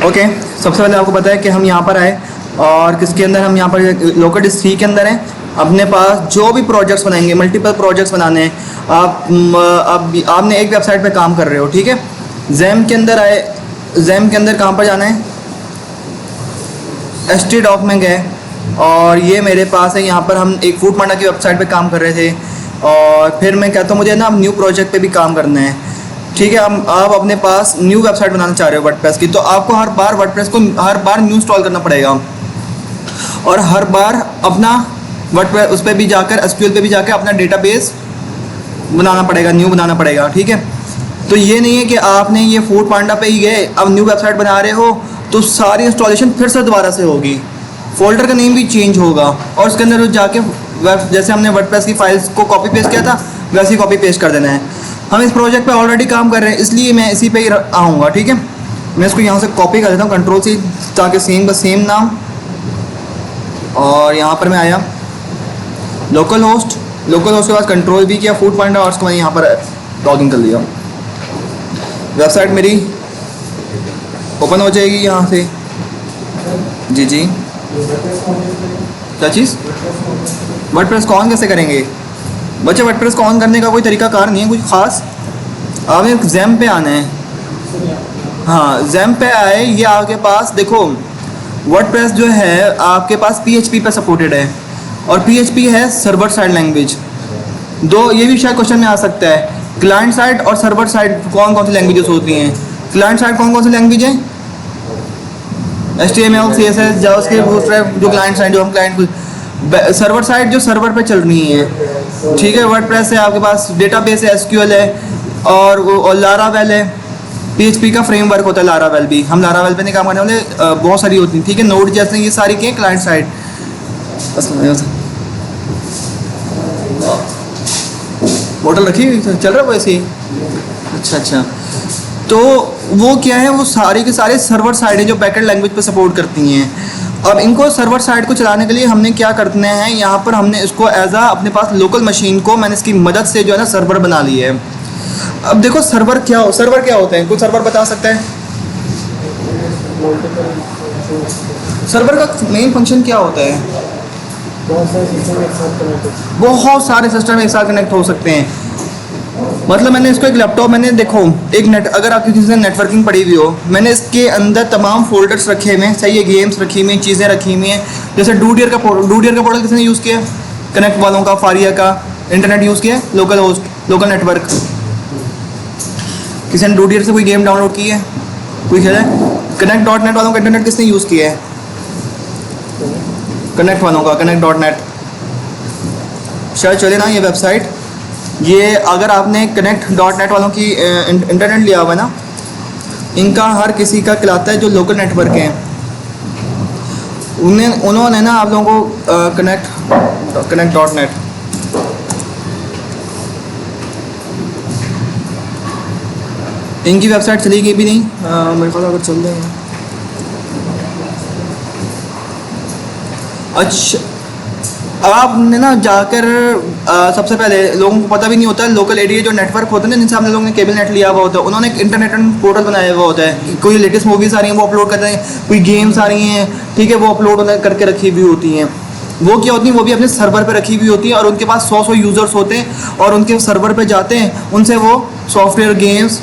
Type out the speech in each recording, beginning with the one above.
Okay, सबसे पहले आपको पता है कि हम यहाँ पर आए और किसके अंदर, हम यहाँ पर लोकेडिस 3 के अंदर हैं। अपने पास जो भी प्रोजेक्ट्स बनाएंगे, मल्टीपल प्रोजेक्ट्स बनाने हैं। आपने एक वेबसाइट पे काम कर रहे हो, ठीक है। जैम के अंदर आए, जैम के अंदर कहाँ पर जाना है, htdoc में गए और ये मेरे पास है। यहाँ पर हम एक फूड पांडा की वेबसाइट पे काम कर रहे थे और फिर मैं कहता हूँ मुझे ना अब न्यू प्रोजेक्ट पे भी काम करना है, ठीक है। आप अपने पास न्यू वेबसाइट बनाना चाह रहे हो वर्डप्रेस की, तो आपको हर बार वर्डप्रेस को हर बार न्यू इंस्टॉल करना पड़ेगा और हर बार अपना वर्डप्रेस उस पर भी जाकर SQL पे भी जाकर अपना डेटाबेस बनाना पड़ेगा, न्यू बनाना पड़ेगा, ठीक है। तो ये नहीं है कि आपने ये फूड पांडा पे ही गए, अब न्यू वेबसाइट बना रहे हो तो सारी इंस्टॉलेशन फिर से दोबारा से होगी, फोल्डर का नेम भी चेंज होगा और उसके अंदर जाके जैसे हमने वर्डप्रेस की फाइल्स को कॉपी पेस्ट किया था वैसे ही कॉपी पेस्ट कर देना है। हम इस प्रोजेक्ट पे ऑलरेडी काम कर रहे हैं, इसलिए मैं इसी पे ही आऊँगा, ठीक है। मैं इसको यहाँ से कॉपी कर देता हूँ Ctrl+C, ताकि सेम का सेम नाम। और यहाँ पर मैं आया लोकल होस्ट के बाद Ctrl+V किया फूड पांडा और उसके बाद यहाँ पर लॉगिन कर लिया। वेबसाइट मेरी ओपन हो जाएगी यहाँ से। जी क्या चीज़, वर्डप्रेस को ऑन कैसे करेंगे बच्चे? वर्डप्रेस को ऑन करने का कोई तरीका कार नहीं है कुछ ख़ास। आपने जैम पे आना है, हाँ जैम पे आए। ये आपके पास देखो वर्डप्रेस जो है आपके पास PHP पे सपोर्टेड है और PHP है सर्वर साइड लैंग्वेज। दो ये भी शायद क्वेश्चन में आ सकता है, क्लाइंट साइड और सर्वर साइड कौन कौन सी लैंग्वेजेस होती हैं। क्लाइंट साइड कौन कौन सी लैंग्वेज है? HTML CSS जावास्क्रिप्ट बूटस्ट्रैप जो क्लाइंट साइड, जो हम क्लाइंट। सर्वर साइड जो सर्वर पे चल रही है, ठीक है। वर्डप्रेस है आपके पास, डेटाबेस है, SQL है और वो लारावेल है। PHP का फ्रेमवर्क होता है लारावेल भी, हम लारावेल पे नहीं काम करने वाले, बहुत सारी होती हैं, ठीक है। नोड जैसे ये सारी के क्लाइंट साइड। बोतल रखी चल रहा है वैसे ही, अच्छा। तो वो क्या है, वो सारे के सारे सर्वर साइड है जो बैकएंड लैंग्वेज पे सपोर्ट करती हैं। अब इनको सर्वर साइड को चलाने के लिए हमने क्या करते हैं, यहाँ पर हमने इसको एज अपने पास लोकल मशीन को मैंने इसकी मदद से जो है ना सर्वर बना ली है। अब देखो सर्वर क्या होते हैं, कोई सर्वर बता सकता है? सर्वर का मेन फंक्शन क्या होता है? बहुत सारे सिस्टम एक साथ कनेक्ट हो सकते हैं। मतलब मैंने इसको एक लैपटॉप, मैंने देखो एक नेट, अगर आपकी किसी से नेटवर्किंग पड़ी हुई हो, मैंने इसके अंदर तमाम फोल्डर्स रखे हुए हैं, सही है, गेम्स रखी हुई हैं, चीज़ें रखी हुई हैं। जैसे डूडियर का पोर्टल किसने यूज़ किया? कनेक्ट वालों का, फारिया का इंटरनेट यूज़ किया, लोकल होस्ट, लोकल नेटवर्क। किसी ने डूडियर से कोई गेम डाउनलोड की है, कोई खेला है? कनेक्ट.net वालों का इंटरनेट किसने यूज़ किया है? कनेक्ट वालों का, connect.net। शायद चले ना ये वेबसाइट, ये अगर आपने connect.net वालों की इंटरनेट लिया हुआ है ना, इनका हर किसी का खिलाता है जो लोकल नेटवर्क हैं, उन्होंने ना आप लोगों को connect.net इनकी वेबसाइट चलेगी भी नहीं मेरे ख्याल, अगर चल रहे हैं। अच्छा, आपने ना जाकर सबसे पहले लोगों को पता भी नहीं होता है, लोकल एरिया जो नेटवर्क होते हैं ना, जिनसे हमने लोगों ने केबल नेट लिया हुआ होता है, उन्होंने एक इंटरनेट पोर्टल बनाया हुआ होता है। कोई लेटेस्ट मूवीज़ आ रही हैं वो अपलोड करते हैं, कोई गेम्स आ रही हैं, ठीक है, वो अपलोड करके रखी हुई होती हैं। वो क्या होती हैं, वो भी अपने सर्वर पर रखी हुई होती हैं और उनके पास 100 यूज़र्स होते हैं और उनके सर्वर पर जाते हैं, उनसे वो सॉफ्टवेयर गेम्स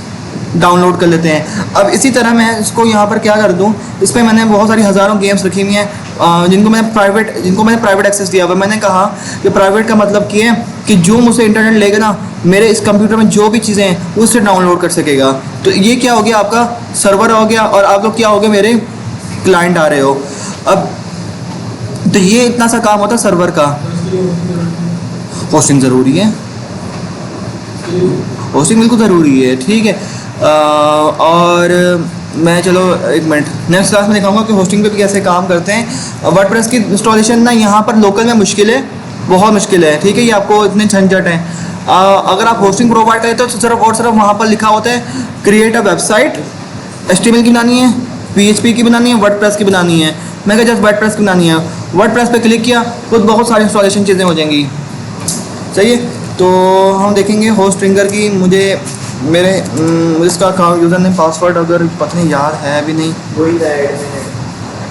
डाउनलोड कर लेते हैं। अब इसी तरह मैं इसको यहाँ पर क्या कर दूँ, इस पर मैंने बहुत सारी हज़ारों गेम्स रखी हुई हैं जिनको मैंने प्राइवेट एक्सेस दिया हुआ है। मैंने कहा कि प्राइवेट का मतलब क्या है कि जो मुझसे इंटरनेट लेगा ना, मेरे इस कंप्यूटर में जो भी चीज़ें हैं उससे डाउनलोड कर सकेगा। तो ये क्या हो गया, आपका सर्वर हो गया और आप लोग क्या हो गए, मेरे क्लाइंट आ रहे हो। अब तो ये इतना सा काम होता है सर्वर का। होस्टिंग ज़रूरी है, होस्टिंग बिल्कुल ज़रूरी है, ठीक है। और मैं चलो एक मिनट नेक्स्ट क्लास में दिखाऊंगा कि होस्टिंग पे भी कैसे काम करते हैं। वर्डप्रेस की इंस्टॉलेशन ना यहाँ पर लोकल में मुश्किल है, बहुत मुश्किल है, ठीक है। ये आपको इतने झंझट हैं। अगर आप होस्टिंग प्रोवाइड करते हो तो सिर्फ और सिर्फ वहाँ पर लिखा होता है क्रिएट अ वेबसाइट, HTML की बनानी है, PHP की बनानी है, वर्डप्रेस की बनानी है। मैं जस्ट वर्डप्रेस की बनानी है, वर्डप्रेस पे क्लिक किया तो बहुत सारी इंस्टॉलेशन चीज़ें हो जाएंगी, सही है। तो हम देखेंगे होस्ट स्ट्रिंगर की, मुझे मेरे इसका अकाउंट यूज़र नेम पासवर्ड अगर पता नहीं याद है भी नहीं, वही था एडमिन।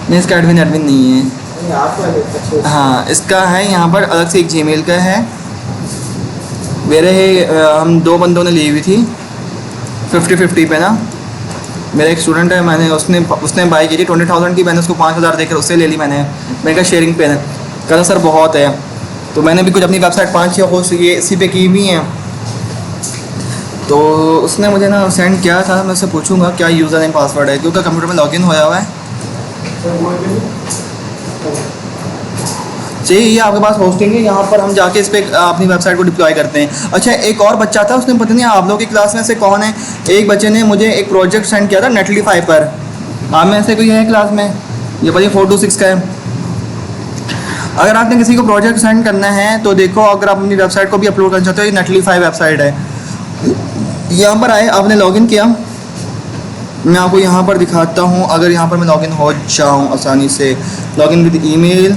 नहीं इसका एडमिन नहीं है। नहीं आपका अच्छा। हाँ इसका है यहाँ पर अलग से एक जीमेल का है मेरे हम 2 बंदों ने ली हुई थी 50-50 पे ना। मेरा एक स्टूडेंट है, मैंने उसने बाई की थी 20,000 की, मैंने उसको 5,000 देकर उससे ले ली मैंने कहा शेयरिंग पे कहना सर बहुत है। तो मैंने भी कुछ अपनी वेबसाइट 5-6 होस्ट ये इसी पे की हुई हैं। तो उसने मुझे ना सेंड किया था, मैं उससे पूछूंगा क्या यूज़र नेम पासवर्ड है क्योंकि कंप्यूटर में लॉगिन होया हुआ है। जी ये आपके पास होस्टिंग है, यहाँ पर हम जाके इस पर अपनी वेबसाइट को डिप्लॉय करते हैं। अच्छा एक और बच्चा था, उसने पता नहीं आप लोग की क्लास में से कौन है, एक बच्चे ने मुझे एक प्रोजेक्ट सेंड किया था नेटलीफाई पर। आप में से कोई है क्लास में? ये भाई 426 का है। अगर आपने किसी को प्रोजेक्ट सेंड करना है तो देखो, अगर आप अपनी वेबसाइट को भी अपलोड करना चाहते हो, ये नेटलीफाई वेबसाइट है। यहाँ पर आए, आपने लॉगिन किया, मैं आपको यहाँ पर दिखाता हूँ। अगर यहाँ पर मैं लॉगिन हो जाऊँ आसानी से, लॉगिन विद ईमेल,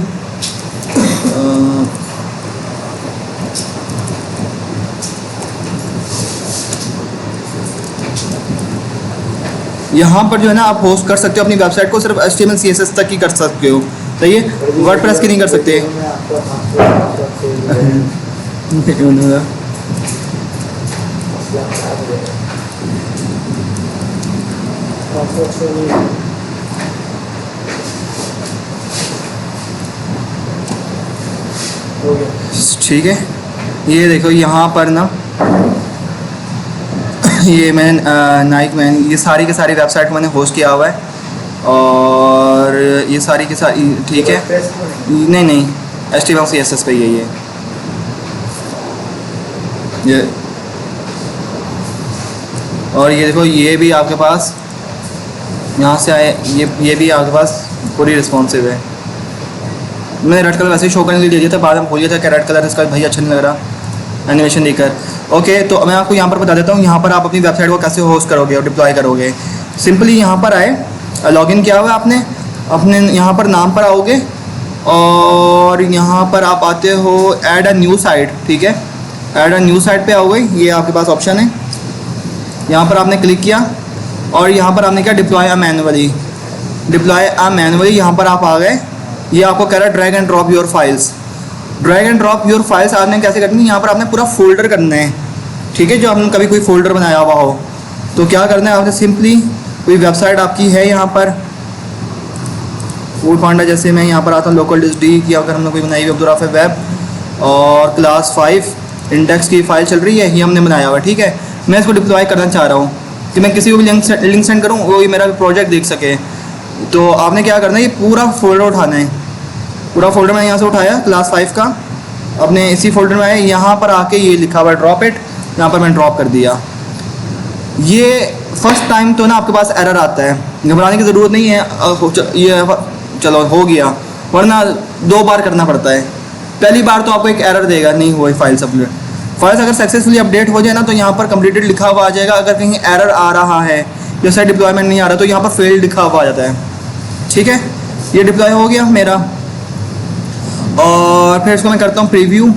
यहाँ पर जो है ना आप होस्ट कर सकते हो अपनी वेबसाइट को, सिर्फ HTML CSS तक ही कर सकते हो, सही है, वर्डप्रेस की नहीं कर सकते। ठीक है, ये देखो यहाँ पर ना ये मैं नाइक मैन, ये सारी के सारी वेबसाइट मैंने होस्ट किया हुआ है और ये सारी की सारी ठीक है। नहीं HTML CSS पे ये और ये देखो ये भी आपके पास यहाँ से आए, ये भी आपके पास पूरी रिस्पॉन्सिव है। मैंने रेड कलर वैसे ही शो करने के लिए दिया था, बाद में भूल गया था कि रेड कलर इसका भाई अच्छा नहीं लग रहा एनिमेशन देकर। ओके तो मैं आपको यहाँ पर बता देता हूँ यहाँ पर आप अपनी वेबसाइट को कैसे होस्ट करोगे और डिप्लॉय करोगे। सिंपली यहाँ पर आए, लॉगिन किया हुआ आपने, अपने यहाँ पर नाम पर आओगे और यहाँ पर आप आते हो ऐड अ न्यू साइट, ठीक है, ऐड अ न्यू साइट पे आओगे, ये आपके पास ऑप्शन है, यहाँ पर आपने क्लिक किया और यहाँ पर आपने क्या डिप्लॉय अ मैनुअली, यहाँ पर आप आ गए। ये आपको कह रहा है drag and drop your files, drag and drop your files आपने कैसे करनी है, यहाँ पर आपने पूरा फोल्डर करना है, ठीक है, जो आपने कभी कोई फोल्डर बनाया हुआ हो। तो क्या करना है आपने, सिंपली कोई वेबसाइट आपकी है यहाँ पर फूड पांडा, जैसे मैं यहाँ पर आता हूँ लोकल डिस्क डी की अगर हमने कोई बनाई हुई अब्दुल राफे वेब और क्लास 5 इंडेक्स की फ़ाइल चल रही है, ये हमने बनाया हुआ, ठीक है। मैं इसको डिप्लॉय करना चाह रहा हूँ कि मैं किसी को भी लिंक सेंड करूँ वो मेरा प्रोजेक्ट देख सके। तो आपने क्या करना है, ये पूरा फोल्डर उठाना है, पूरा फोल्डर मैंने यहाँ से उठाया क्लास 5 का, अपने इसी फोल्डर में आया, यहाँ पर आके ये लिखा हुआ ड्रॉप इट, यहाँ पर मैंने ड्रॉप कर दिया। ये फर्स्ट टाइम तो ना आपके पास एरर आता है, घबराने की ज़रूरत नहीं है, ये चलो हो गया, वरना 2 बार करना पड़ता है। पहली बार तो आपको एक एरर देगा, नहीं हुआ फाइल्स अपडेट, फाइल्स अगर सक्सेसफुली अपडेट हो जाए ना तो यहाँ पर कंप्लीटेड लिखा हुआ आ जाएगा। अगर कहीं एरर आ रहा है जैसे डिप्लॉयमेंट नहीं आ रहा तो यहाँ पर फेल्ड लिखा हुआ आ जाता है, ठीक है। ये डिप्लॉय हो गया मेरा और फिर इसको मैं करता हूँ प्रीव्यू।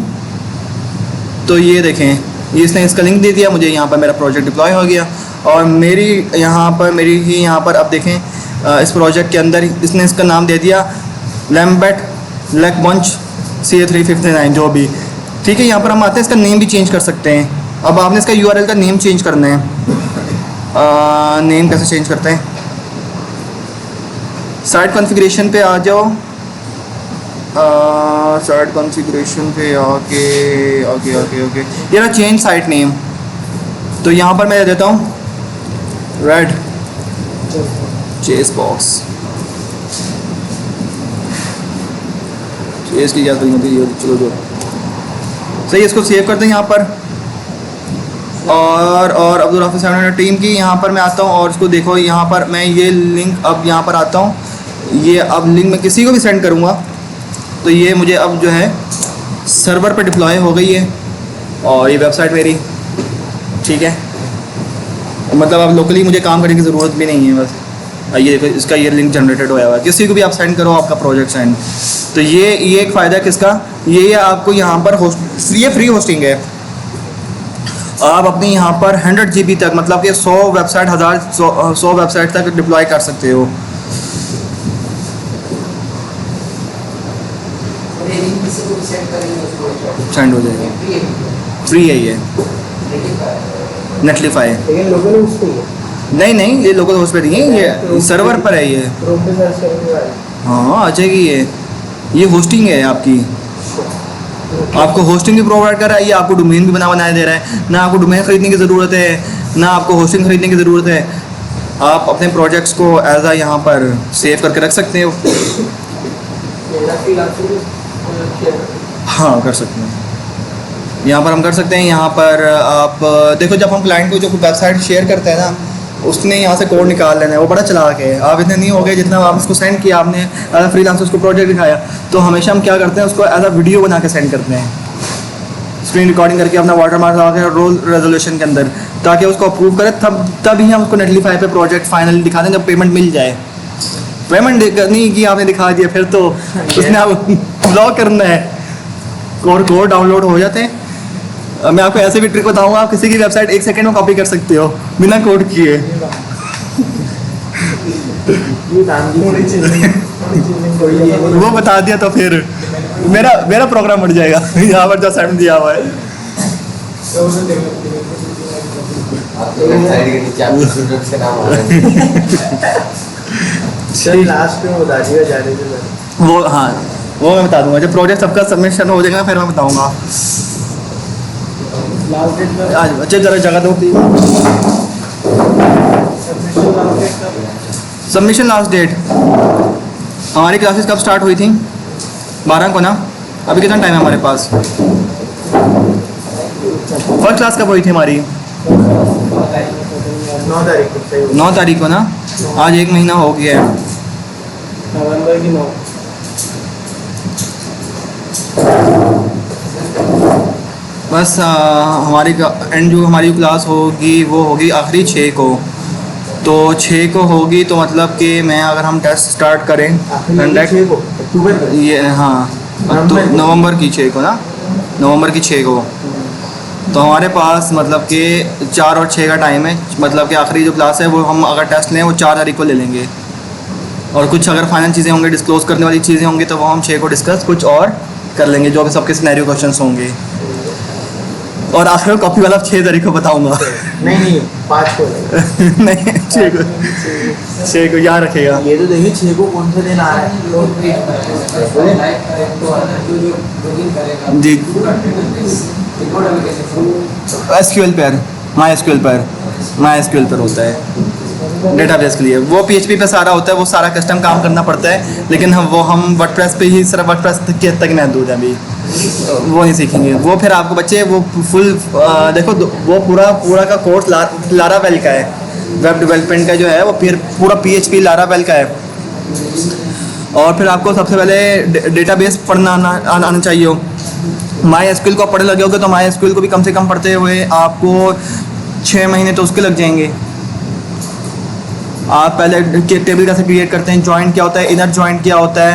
तो ये देखें, ये इसने इसका लिंक दे दिया मुझे, यहाँ पर मेरा प्रोजेक्ट डिप्लॉय हो गया और मेरी यहाँ पर अब देखें इस प्रोजेक्ट के अंदर इसने इसका नाम दे दिया लैम्बर्ट लेकबंच CA359 जो भी, ठीक है। यहाँ पर हम आते हैं, इसका नेम भी चेंज कर सकते हैं। अब आपने इसका URL का नेम चेंज करना है। नेम कैसे चेंज करते हैं, साइट कॉन्फ़िगरेशन पे आ जाओ, साइट कॉन्फ़िगरेशन पे आके ओके ये ना चेंज साइट नेम। तो यहाँ पर मैं दे देता हूँ रेड चेस बॉक्स, चेस की क्या चलो जो सही, इसको सेव करते हैं यहाँ पर। और अब्दुल हाफिज़ 700 टीम की यहाँ पर मैं आता हूँ और इसको देखो, यहाँ पर मैं ये लिंक अब यहाँ पर आता हूँ, ये अब लिंक मैं किसी को भी सेंड करूँगा तो ये मुझे अब जो है सर्वर पर डिप्लॉय हो गई है और ये वेबसाइट मेरी, ठीक है। मतलब अब लोकली मुझे काम करने की ज़रूरत भी नहीं है, बस ये देखो इसका ये लिंक जनरेटेड होया हुआ है, किसी को भी आप सेंड करो आपका प्रोजेक्ट सेंड। तो ये एक फ़ायदा किसका, ये आपको यहाँ पर होस्ट, ये फ्री होस्टिंग है। आप अपनी यहाँ पर 100 GB तक मतलब कि 100 वेबसाइट 100 वेबसाइट तक डिप्लॉय कर सकते हो। सेंड हो जाएगा, फ्री है ये नेटलीफाई। लेकिन लोकल होस्ट पे है। नहीं नहीं, ये लोकल होस्ट पे नहीं है, ये सर्वर पर है ये। क्रोम पे सर्च करेंगे भाई। हाँ आ जाएगी ये होस्टिंग है आपकी, आपको होस्टिंग भी प्रोवाइड कर रहा है, ये आपको डोमेन भी बनाया दे रहा है। ना आपको डोमेन खरीदने की ज़रूरत है, ना आपको होस्टिंग खरीदने की ज़रूरत है। आप अपने प्रोजेक्ट्स को एज आ यहाँ पर सेव करके रख सकते हो। मेरा फ्रीलांसर हाँ कर सकते हैं, यहाँ पर हम कर सकते हैं। यहाँ पर आप देखो, जब हम क्लाइंट को जो वेबसाइट शेयर करते हैं ना, उसने यहाँ से कोड निकाल लेना है, वो बड़ा चलाक है। आप इतने नहीं हो गए जितना आप उसको सेंड किया, आपने एज अ फ्रीलांसर उसको प्रोजेक्ट दिखाया, तो हमेशा हम क्या करते हैं, उसको एज अ वीडियो बना के सेंड करते हैं, स्क्रीन रिकॉर्डिंग करके अपना वाटरमार्क लगा के रोल रेजोल्यूशन के अंदर, ताकि उसको अप्रूव करे। तभी हम उसको नेटलीफाई पे प्रोजेक्ट फाइनली दिखा दें जब पेमेंट मिल जाए। पेमेंट नहीं की आपने दिखा दिया, फिर तो उसने आप ब्लॉक करना है और कोड डाउनलोड हो जाते हैं। मैं आपको ऐसे भी ट्रिक बताऊंगा, आप किसी की वेबसाइट 1 सेकंड में कॉपी कर सकते हो बिना कोड किए। वो बता दिया तो फिर मेरा प्रोग्राम बढ़ जाएगा। यहाँ पर जो असाइनमेंट दिया हुआ है, वेबसाइट के नीचे आपके स्टूडेंट्स के नाम आ रहे हैं। चल लास्ट में बता दिया जाने से पहले। वो हाँ वो मैं बता दूंगा जब प्रोजेक्ट सबका सबमिशन हो जाएगा, फिर मैं बताऊंगा। लास्ट डेट में आज बच्चे जरा जगह दो प्लीज। सबमिशन लास्ट डेट कब? सबमिशन लास्ट डेट हमारी क्लासेस कब स्टार्ट हुई थी? 12 को ना। अभी कितना टाइम है हमारे पास? फर्स्ट क्लास कब हुई थी हमारी? 9 तारीख को सही होगा। 9 तारीख को ना। आज 1 महीना हो गया है। नवंबर की 9। बस हमारी एंड जो हमारी क्लास होगी वो होगी आखिरी 6 को। तो 6 को होगी, तो मतलब कि मैं अगर हम टेस्ट स्टार्ट करें आखिरी को अक्टूबर में। ये हाँ नवंबर की 6 को ना, नवंबर की 6 को। तो हमारे पास मतलब कि 4 और 6 का टाइम है। मतलब कि आखिरी जो क्लास है वो हम अगर टेस्ट लें वो 4 तारीख को ले लेंगे, और कुछ अगर फाइनल चीज़ें होंगी, डिस्क्लोज करने वाली चीज़ें होंगी, तो वो हम 6 को डिस्कस कुछ और कर लेंगे, जो कि सबके सिनेरियो क्वेश्चंस होंगे। और आखिर कॉपी वाला 6 तारीख को बताऊंगा। नहीं 5 को नहीं 6 को याद रखेगा। ये तो देखिए 6 को कौन सा दिन आ रहा है। जी एसक्यूएल पर, माई एसक्यूएल पर होता है डेटाबेस के लिए। वो PHP पे सारा होता है, वो सारा कस्टम काम करना पड़ता है, लेकिन हम वर्डप्रेस पे ही सिर्फ वर्डप्रेस की हद तक महदूद है अभी, वो नहीं सीखेंगे। वो फिर आपको बच्चे वो फुल देखो वो पूरा का कोर्स लारावेल का है, वेब डेवलपमेंट का जो है वो फिर पूरा PHP लारावेल का है। और फिर आपको सबसे पहले डेटाबेस पढ़ना आना चाहिए। माई एसक्यूएल को पढ़ने लगे होगे तो माई एसक्यूएल को भी कम से कम पढ़ते हुए आपको 6 महीने तो उसके लग जाएंगे। आप पहले टेबल कैसे क्रिएट करते हैं, जॉइंट क्या होता है, इनर जॉइंट क्या होता है।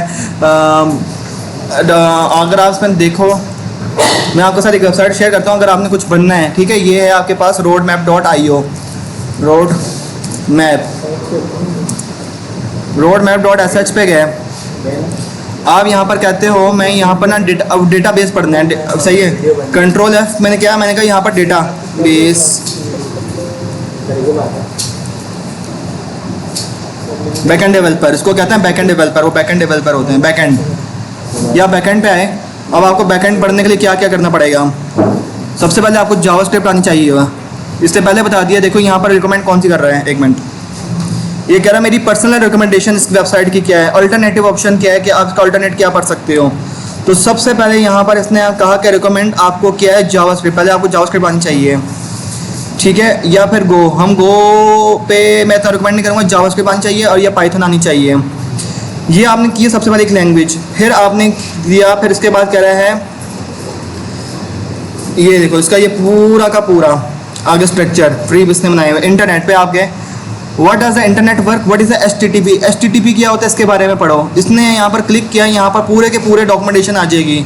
अगर आप इसमें देखो, मैं आपके साथ एक वेबसाइट शेयर करता हूँ, अगर आपने कुछ बनना है, ठीक है, ये है आपके पास roadmap.io, roadmap.sh पे गए। आप यहाँ पर कहते हो मैं यहाँ पर ना डेटाबेस पढ़ना है, सही है। कंट्रोल F मैंने कहा यहाँ पर डेटाबेस बैकएंड डेवलपर, इसको कहते हैं बैकएंड डेवलपर। वो बैकएंड डेवलपर होते हैं, बैकएंड या बैकएंड पे आए। अब आपको बैकएंड पढ़ने के लिए क्या क्या करना पड़ेगा? सबसे पहले आपको जावास्क्रिप्ट आनी चाहिए। इससे पहले बता दिया, देखो यहाँ पर रिकमेंड कौन सी कर रहा है, 1 मिनट। ये कह रहा है मेरी पर्सनल रिकमेंडेशन इस वेबसाइट की क्या है, अल्टरनेटिव ऑप्शन क्या है कि आप इसका अल्टरनेट क्या पढ़ सकते हो। तो सबसे पहले यहाँ पर इसने कहा कि रिकमेंड आपको क्या है, जावास्क्रिप्ट। पहले आपको जावास्क्रिप्ट आनी चाहिए, ठीक है, या फिर गो। हम गो पे मैं तो रिकमेंड नहीं करूँगा, जावास्क्रिप्ट आनी चाहिए और या पाइथन आनी चाहिए। ये आपने किया सबसे पहले एक लैंग्वेज, फिर आपने दिया, फिर इसके बाद कह रहा है ये देखो इसका ये पूरा का पूरा आगे स्ट्रक्चर फ्री इसने बनाए हुए। इंटरनेट पे आप गए, what does the internet work, what is the HTTP क्या होता है इसके बारे में पढ़ो। इसने यहाँ पर क्लिक किया, यहाँ पर पूरे के पूरे डॉक्यूमेंटेशन आ जाएगी।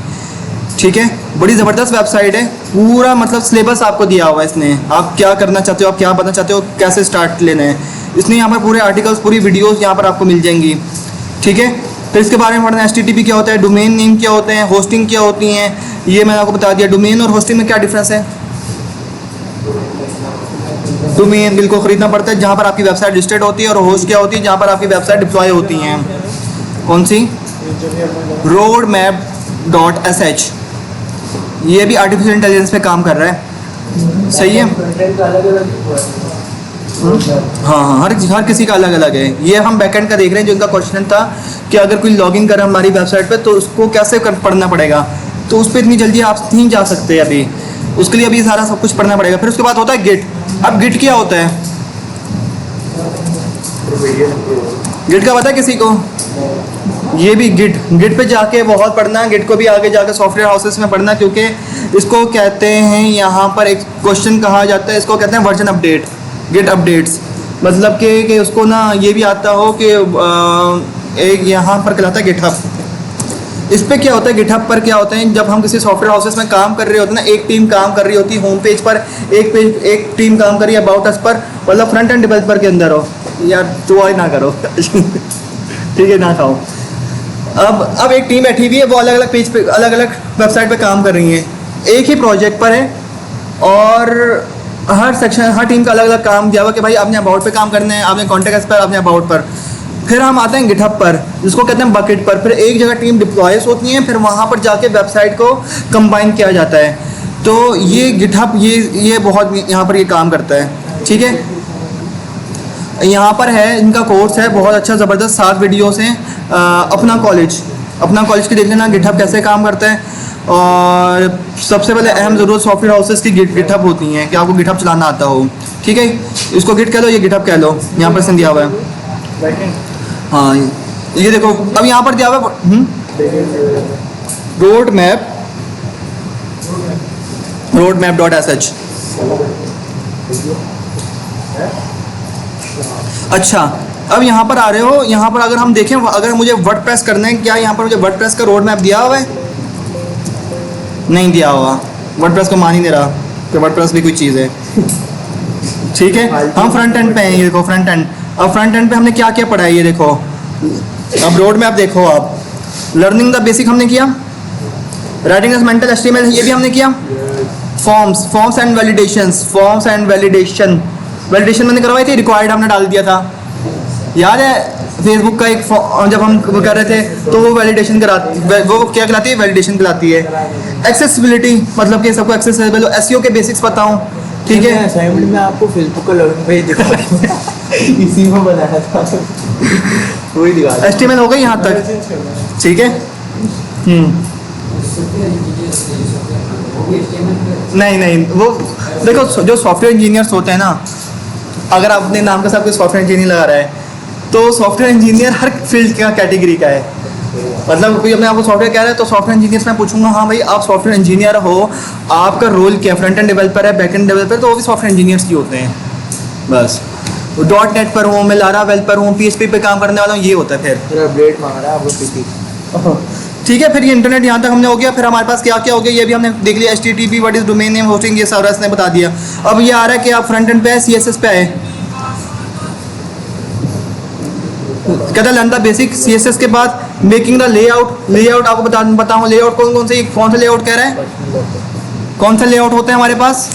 ठीक है, बड़ी ज़बरदस्त वेबसाइट है, पूरा मतलब सिलेबस आपको दिया हुआ है इसने, आप क्या करना चाहते हो, आप क्या बनना चाहते हो, कैसे स्टार्ट लेना है, इसने यहाँ पर पूरे आर्टिकल्स, पूरी वीडियोस यहाँ पर आपको मिल जाएंगी। ठीक है, फिर इसके बारे में पढ़ना है, HTTP क्या होता है, डोमेन नेम क्या होते हैं, होस्टिंग क्या होती हैं, ये मैंने आपको बता दिया। डोमेन और होस्टिंग में क्या डिफरेंस है? डोमेन बिल्कुल ख़रीदना पड़ता है जहाँ पर आपकी वेबसाइट लिस्टेड होती है, और होस्ट क्या होती है जहाँ पर आपकी वेबसाइट डिप्लॉय होती हैं। कौन सी? roadmap.sh, ये भी आर्टिफिशियल इंटेलिजेंस पे काम कर रहा है। सही है, कंटेंट का अलग अलग हाँ, हर किसी का अलग अलग है। ये हम बैकएंड का देख रहे हैं, जो इनका क्वेश्चन था कि अगर कोई लॉगिन करे हमारी वेबसाइट पे तो उसको कैसे पढ़ना पड़ेगा, तो उस पर इतनी जल्दी आप नहीं जा सकते अभी, उसके लिए अभी सारा सब कुछ पढ़ना पड़ेगा। फिर उसके बाद होता है गिट। अब गिट क्या होता है? गिट का पता है किसी को? ये भी गिट पे जाके बहुत पढ़ना, गिट को भी आगे जाकर सॉफ्टवेयर हाउसेस में पढ़ना, क्योंकि इसको कहते हैं, यहाँ पर एक क्वेश्चन कहा जाता है, इसको कहते हैं वर्जन अपडेट, गिट अपडेट्स। मतलब कि उसको ना ये भी आता हो कि एक यहाँ पर कहलाता है गिटहब। इस पे क्या होता है, गिटहब पर क्या होता है, जब हम किसी सॉफ्टवेयर हाउसेस में काम कर रहे होते हैं ना, एक टीम काम कर रही होती है होम पेज पर, एक टीम काम कर रही है अबाउट अस पर, मतलब फ्रंट एंड डेवलपर के अंदर हो यार, तो ना करो ठीक है, ना खाओ। अब एक टीम बैठी हुई है, वो अलग अलग पेज पे, अलग अलग वेबसाइट पे काम कर रही है, एक ही प्रोजेक्ट पर है, और हर सेक्शन, हर टीम का अलग अलग काम दिया हुआ कि भाई आपने अबाउट पे काम करना है, आपने कॉन्टेक्ट पर, आपने अबाउट पर। फिर हम आते हैं गिटहब पर, जिसको कहते हैं बकेट पर। फिर एक जगह टीम डिप्लॉयस होती हैं, फिर वहाँ पर जाके वेबसाइट को कंबाइन किया जाता है। तो ये गिटहब ये बहुत यहाँ पर ये काम करता है। ठीक है, यहाँ पर है, इनका कोर्स है बहुत अच्छा ज़बरदस्त, 7 वीडियोस हैं। अपना कॉलेज की देख लेना, गिटहब कैसे काम करता है। और सबसे पहले अहम ज़रूरत सॉफ्टवेयर हाउसेस की गिटहब होती हैं कि आपको गिटहब चलाना आता हो। ठीक है, इसको गिट कह लो, ये गिटहब कह लो, यहाँ पर दिया हुआ है। हाँ, ये देखो, अब यहाँ पर दिया हुआ है roadmap.sh। अच्छा, अब यहाँ पर आ रहे हो, यहाँ पर अगर हम देखें, अगर मुझे वर्डप्रेस करना है, क्या यहाँ पर मुझे वर्डप्रेस का रोड मैप दिया हुआ है? नहीं दिया हुआ, वर्डप्रेस को मान ही नहीं रहा कि वर्डप्रेस भी कोई चीज़ है। ठीक है, हम फ्रंट एंड पे हैं, ये देखो फ्रंट एंड। अब फ्रंट एंड पे हमने क्या क्या पढ़ा है, ये देखो। अब रोड मैप देखो आप, लर्निंग द बेसिक हमने किया, राइटिंग मेंटल HTML ये भी हमने किया, फॉर्म्स एंड वैलिडेशन मैंने करवाई थी, रिक्वायर्ड हमने डाल दिया था, याद है? फेसबुक का एक जब हम कर रहे थे तो वो वैलिडेशन कराती, वो क्या कहलाती है? वैलिडेशन कहलाती है। एक्सेसिबिलिटी, मतलब कि सबको एक्सेसिबल हो, SEO के बेसिक्स बताऊं। ठीक है, असाइनमेंट में आपको फेसबुक का लॉगिन पेज दिखा इसी में बनाया था, वही दिखा। HTML हो गई यहाँ तक, ठीक है। नहीं, वो देखो, जो सॉफ्टवेयर इंजीनियर्स होते हैं ना, अगर आप अपने नाम के साथ कोई सॉफ्टवेयर इंजीनियर लगा रहा है, तो सॉफ्टवेयर इंजीनियर हर फील्ड का कैटेगरी का है। मतलब कोई अपने आपको सॉफ्टवेयर कह रहा है, तो सॉफ्टवेयर इंजीनियर्स में पूछूंगा, हाँ भाई आप सॉफ्टवेयर इंजीनियर हो, आपका रोल क्या, फ्रंट एंड डेवलपर है, बैक एंड डेवलपर, तो वो भी सॉफ्टवेयर इंजीनियर्स ही होते हैं बस। .NET पर हूँ मैं, लारावेल पर हूँ, PHP पे काम करने वाला हूँ, ये होता है। फिर अपडेट मांग रहा है आपको पीपी। ठीक है, फिर ये इंटरनेट यहाँ तक हमने हो गया। फिर हमारे पास क्या क्या हो गया, ये भी हमने देख लिया। HTTP, what is domain name, hosting, ये सारा इसने बता दिया। अब ये आ रहा है कि आप फ्रंट एंड पे है, CSS पे आए, कहता है लर्न द बेसिक CSS के बाद मेकिंग द लेआउट आपको बताऊँ लेआउट कौन से लेआउट कह रहा है, कौन सा लेआउट होता है हमारे पास?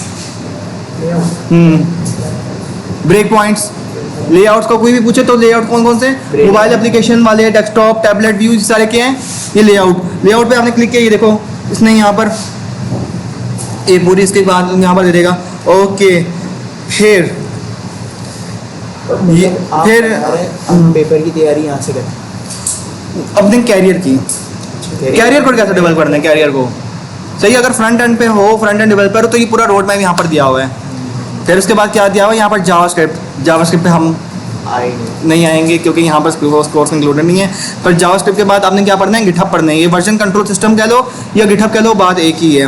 ब्रेक पॉइंट्स, लेआउट्स का कोई भी पूछे तो लेआउट कौन से, मोबाइल एप्लीकेशन वाले, डेस्कटॉप, टैबलेट, व्यू, सारे क्या हैं? ये लेआउट पे आपने क्लिक किया, ये देखो इसने यहाँ पर ये पूरी इसके बाद यहाँ पर दे देगा। ओके, फिर पेपर की तैयारी यहाँ से करें, अपने कैरियर की, कैरियर को कैसे डेवलप करना है, कैरियर को सही। अगर फ्रंट एंड पे हो, फ्रंट एंड डेवलपर हो, तो ये पूरा रोड मैप यहाँ पर दिया हुआ है। फिर उसके बाद क्या दिया हुआ है यहाँ पर? जावास्क्रिप्ट पे हम नहीं आएंगे क्योंकि यहाँ पर कोर्स इंक्लूडेड नहीं है। पर जावास्क्रिप्ट के बाद आपने क्या पढ़ना है? गिटहब पढ़ना है। ये वर्जन कंट्रोल सिस्टम कह लो या गिटहब कह लो, बात एक ही है।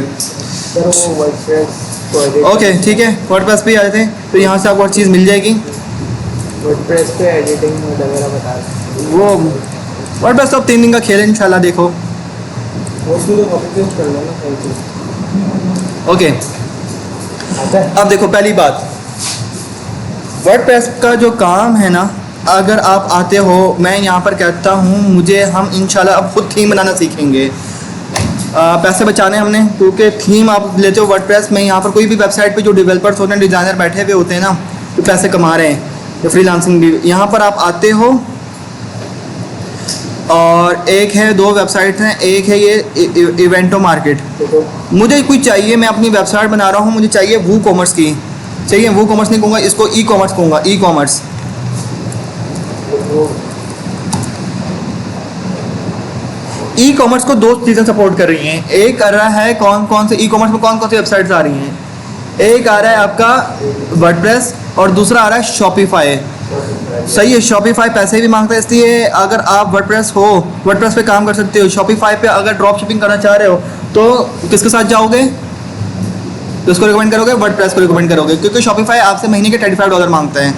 ओके, ठीक है, वर्डप्रेस पे आए थे, तो यहाँ से आपको हर चीज़ मिल जाएगी। वर्डप्रेस पे एडिटिंग वगैरह बता वो वर्डप्रेस तो अब 3 दिन का खेल है, इंशाल्लाह देखो। मोस्टली तो कॉपी पेस्ट कर लो ना कोई चीज़। ओके, आता है? अब देखो पहली बात, वर्डप्रेस का जो काम है ना, अगर आप आते हो, मैं यहाँ पर कहता हूँ हम इंशाल्लाह अब खुद थीम बनाना सीखेंगे। पैसे बचाने हमने, क्योंकि थीम आप लेते हो वर्डप्रेस में, यहाँ पर कोई भी वेबसाइट पे जो डेवलपर्स होते हैं, डिज़ाइनर बैठे हुए होते हैं ना, तो पैसे कमा रहे हैं, तो फ्रीलांसिंग भी। यहाँ पर आप आते हो और एक है, दो वेबसाइट हैं, एक है ये इवेंटो मार्केट। देखो मुझे कोई चाहिए, मैं अपनी वेबसाइट बना रहा हूँ, मुझे चाहिए वू कॉमर्स की, चाहिए वू कॉमर्स नहीं कहूँगा, इसको ई कॉमर्स कहूँगा, ई कॉमर्स। वो ई कॉमर्स को दो चीज़ें सपोर्ट कर रही हैं। एक कर रहा है कौन से ई कॉमर्स में कौन कौन सी वेबसाइट्स आ रही हैं। एक आ रहा है आपका वर्डप्रेस और दूसरा आ रहा है शॉपिफाई। सही है, शॉपिफाई पैसे भी मांगता है, इसलिए अगर आप वर्डप्रेस पे काम कर सकते हो। शॉपिफाई पे अगर ड्रॉप शिपिंग करना चाह रहे हो तो किसके साथ जाओगे, तो उसको रिकमेंड करोगे, वर्डप्रेस को रिकमेंड करोगे, क्योंकि शॉपिफाई आपसे महीने के $35 मांगता है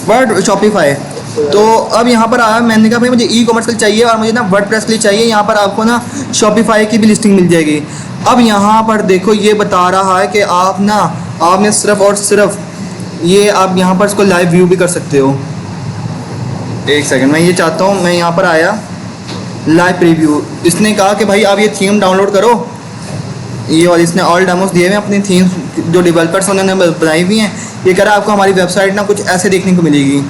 वर्ड शॉपिफाई। तो अब यहाँ पर आया, मैंने कहा भाई मुझे ई कॉमर्स के लिए चाहिए और मुझे ना वर्डप्रेस के लिए चाहिए। यहाँ पर आपको ना शॉपिफाई की भी लिस्टिंग मिल जाएगी। अब यहाँ पर देखो, ये बता रहा है कि आपने सिर्फ और सिर्फ ये आप यहाँ पर इसको लाइव व्यू भी कर सकते हो। एक सेकंड, मैं ये चाहता हूँ, मैं यहाँ पर आया लाइव प्रीव्यू, इसने कहा कि भाई आप ये थीम डाउनलोड करो, ये और इसने ऑल डेमोस दिए हुए हैं अपनी थीम जो डेवलपर्स उन्होंने बनाई हुई हैं। ये कह रहा है आपको हमारी वेबसाइट ना कुछ ऐसे देखने को मिलेगी।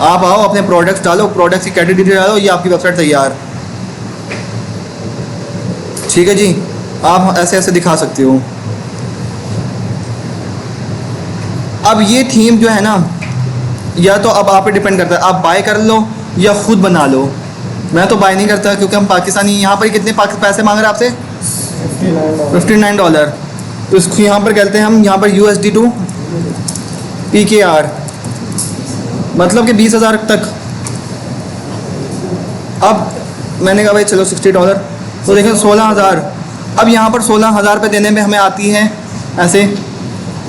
आप आओ, अपने प्रोडक्ट्स डालो, प्रोडक्ट्स की कैटेगरी डालो, ये आपकी वेबसाइट तैयार। ठीक है जी, आप ऐसे ऐसे दिखा सकते हो। अब ये थीम जो है ना, या तो अब आप पे डिपेंड करता है, आप बाय कर लो या खुद बना लो। मैं तो बाय नहीं करता, क्योंकि हम पाकिस्तानी। यहाँ पर कितने पैसे मांग रहे हैं आपसे? $59। तो इसको यहाँ पर कहते हैं हम, यहाँ पर USD to PKR, मतलब कि 20,000 तक। अब मैंने कहा भाई चलो $60, तो देखें 16,000। अब यहाँ पर 16,000 पे देने में हमें आती है ऐसे,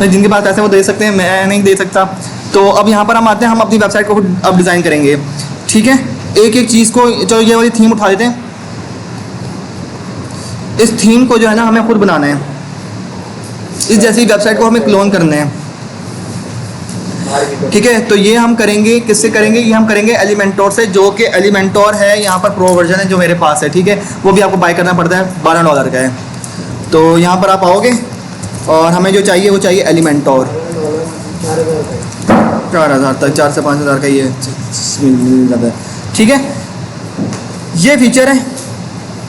जिनके पास पैसे वो दे सकते हैं, मैं नहीं दे सकता। तो अब यहाँ पर हम आते हैं, हम अपनी वेबसाइट को खुद अब डिज़ाइन करेंगे। ठीक है, एक एक चीज़ को, चलो ये वाली थीम उठा देते हैं। इस थीम को जो है ना हमें खुद बनाना है, इस जैसी वेबसाइट को हमें क्लोन करना है। ठीक है, तो ये हम करेंगे, किससे करेंगे? ये हम करेंगे एलिमेंटोर से, जो कि एलिमेंटोर है यहाँ पर प्रो वर्जन है जो मेरे पास है। ठीक है, वो भी आपको बाय करना पड़ता है, $12 का है। तो यहाँ पर आप आओगे और हमें जो चाहिए वो चाहिए एलिमेंटोर। 4,000 तक, 4 से 5,000 का ये मिल जाता है। ठीक है, ये फीचर है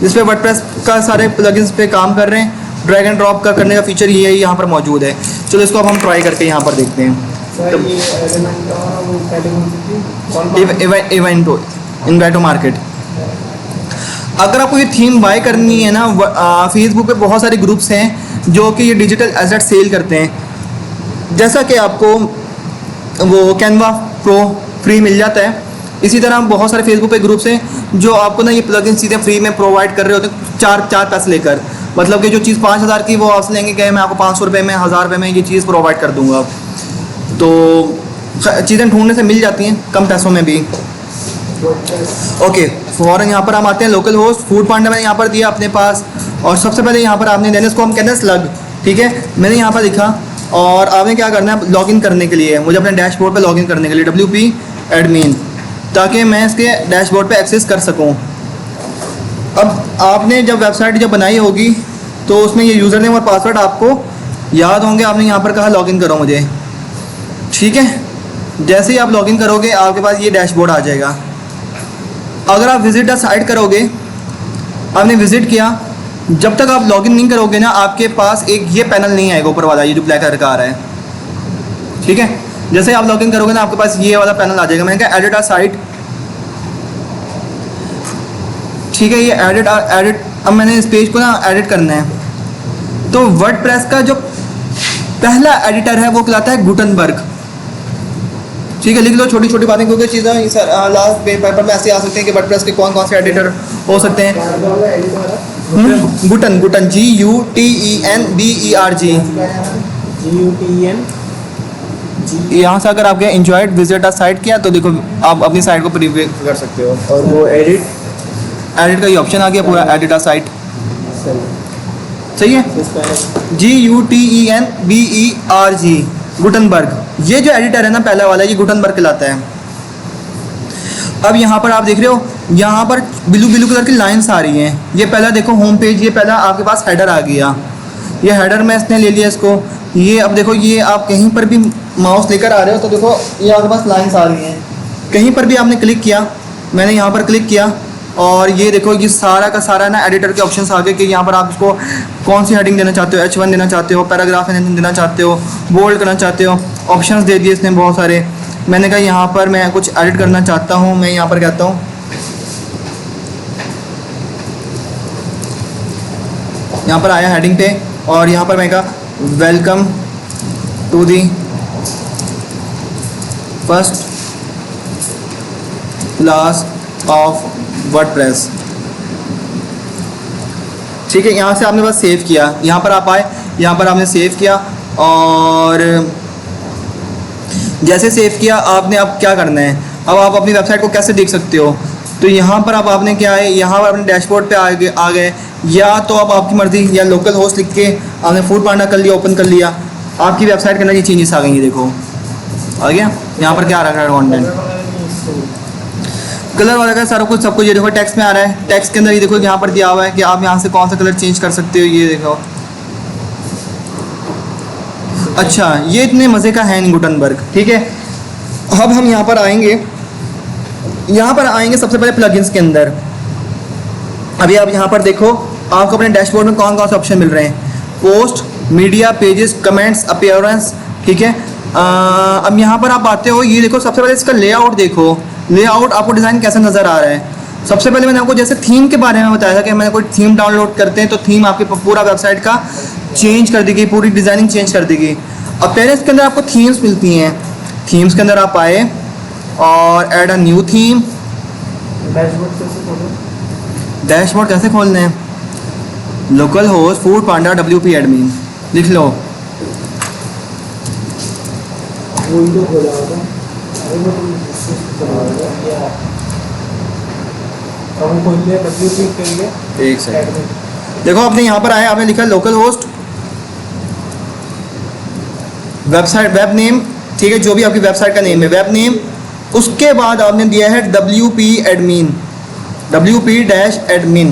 जिस पे वर्डप्रेस का सारे प्लगइन्स पे काम कर रहे हैं। ड्रैग एंड ड्रॉप का करने का फीचर ये यहाँ पर मौजूद है। चलो इसको अब हम ट्राई करके यहाँ पर देखते हैं। इवेंटो मार्केट। अगर आपको ये थीम बाय करनी है ना, फेसबुक पे बहुत सारे ग्रुप्स हैं जो कि ये डिजिटल एसेट सेल करते हैं। जैसा कि आपको वो कैनवा प्रो फ्री मिल जाता है, इसी तरह बहुत सारे फेसबुक पे ग्रुप्स हैं जो आपको ना ये प्लगइन सीधे फ्री में प्रोवाइड कर रहे होते हैं, चार पैसे लेकर। मतलब कि जो चीज़ 5,000 की वो आपसे लेंगे कि मैं आपको 500 रुपये में, 1,000 रुपये में ये चीज़ प्रोवाइड कर दूँगा। तो चीज़ें ढूंढने से मिल जाती हैं कम पैसों में भी। ओके, फ़ौरन यहाँ पर हम आते हैं लोकल होस्ट। फूड पांडा मैंने यहाँ पर दिया अपने पास, और सबसे पहले यहाँ पर आपने देना, इसको हम कहते हैं स्लग। ठीक है, मैंने यहाँ पर लिखा और आपने क्या करना है, लॉगिन करने के लिए मुझे अपने डैशबोर्ड पे लॉगिन करने के लिए WP एडमिन, ताकि मैं इसके डैशबोर्ड पे एक्सेस कर सकूं। अब आपने जब वेबसाइट जब बनाई होगी तो उसमें ये यूज़र नेम और पासवर्ड आपको याद होंगे। आपने यहाँ पर कहा लॉगिन करो मुझे। ठीक है, जैसे ही आप लॉगिन करोगे आपके पास ये डैशबोर्ड आ जाएगा। अगर आप विजिट द साइट करोगे, आपने विजिट किया, जब तक आप लॉगिन नहीं करोगे ना, आपके पास एक ये पैनल नहीं आएगा ऊपर वाला, ये जो ब्लैक कलर का आ रहा है। ठीक है, जैसे आप लॉगिन करोगे ना आपके पास ये वाला पैनल आ जाएगा। मैंने कहा एडिट आ साइट। ठीक है, ये एडिट। अब मैंने इस पेज को ना एडिट करना है। तो वर्डप्रेस का जो पहला एडिटर है वो कहलाता है गुटनबर्ग। ठीक है, लिख लो छोटी छोटी बातें, क्योंकि चीज़ें लास्ट पेपर में ऐसे आ सकते हैं कि वर्डप्रेस के कौन कौन से एडिटर हो सकते हैं। गुटन GUTENBERG। यहाँ से अगर आपके एंजॉयड विजिट साइट किया तो देखो आप अपनी साइट को प्रीव्यू कर सकते हो। और वो एडिट एडिट का ये ऑप्शन आ गया पूरा, एडिट अ साइट, सही है। GUTENBERG, Gutenberg. ये जो एडिटर है ना पहला वाला, ये गुटनबर्ग कहलाता है। अब यहाँ पर आप देख रहे हो, यहाँ पर ब्लू ब्लू कलर की लाइंस आ रही हैं। ये पहला देखो होम पेज, ये पहला आपके पास हेडर आ गया, ये हेडर में इसने ले लिया इसको। ये अब देखो, ये आप कहीं पर भी माउस लेकर आ रहे हो तो देखो ये आपके पास लाइंस आ रही हैं। कहीं पर भी आपने क्लिक किया, मैंने यहाँ पर क्लिक किया और ये देखो ये सारा का सारा ना एडिटर के ऑप्शंस आ गए कि यहाँ पर आप इसको कौन सी हेडिंग देना चाहते हो, H1 देना चाहते हो, पैराग्राफ देना चाहते हो, बोल्ड करना चाहते हो, ऑप्शंस दे दिए इसने बहुत सारे। मैंने कहा यहाँ पर मैं कुछ एडिट करना चाहता हूँ, मैं यहाँ पर कहता हूँ यहाँ पर आया हेडिंग पे और यहाँ पर मैं कहा welcome to the first class of WordPress. ठीक है, यहाँ से आपने बस सेव किया, यहाँ पर आप आए, यहाँ पर आपने सेव किया और जैसे सेव किया आपने अब क्या करना है, अब आप अपनी वेबसाइट को कैसे देख सकते हो। तो यहाँ पर अब आपने क्या है, यहाँ पर अपने डैशबोर्ड पे आ गए, या तो अब आपकी मर्ज़ी, या लोकल होस्ट लिख के आपने फूड पांडा कर लिया, ओपन कर लिया, आपकी वेबसाइट के अंदर ये चेंजेस आ गई हैं। देखो आ गया, यहाँ पर क्या आ रहा है, कंटेंट कलर वाला का सारा कुछ सब कुछ ये देखो टेक्स्ट में आ रहा है। टेक्स्ट के अंदर ये देखो यहाँ पर दिया हुआ है कि आप यहाँ से कौन सा कलर चेंज कर सकते हो, ये देखो। अच्छा, ये इतने मज़े का है गुटनबर्ग। ठीक है, अब हम यहाँ पर आएंगे, सबसे पहले प्लगइन्स के अंदर। अभी आप यहाँ पर देखो, आपको अपने डैशबोर्ड में कौन कौन से ऑप्शन मिल रहे हैं, post, media, pages, comments, appearance. ठीक है, अब यहाँ पर आप आते हो, ये देखो सबसे पहले इसका लेआउट देखो, लेआउट आपको डिज़ाइन कैसा नज़र आ रहा है। सबसे पहले मैंने आपको जैसे थीम के बारे में बताया था कि मैंने कोई थीम डाउनलोड करते हैं तो थीम आपके पूरा वेबसाइट का चेंज कर देगी, पूरी डिज़ाइनिंग चेंज कर देगी। अपीयरेंस के अंदर आपको थीम्स मिलती हैं, थीम्स के अंदर आप आए और add a new theme. Dashboard कैसे खोलना है, लोकल होस्ट फूड पांडा WP एडमिन लिख लो। एक सेकंड, देखो आपने यहाँ पर आया, आपने लिखा local host, website web name, ठीक है, जो भी आपकी वेबसाइट का नेम है वेब नेम। उसके बाद आपने दिया है WP एडमिन, WP-admin।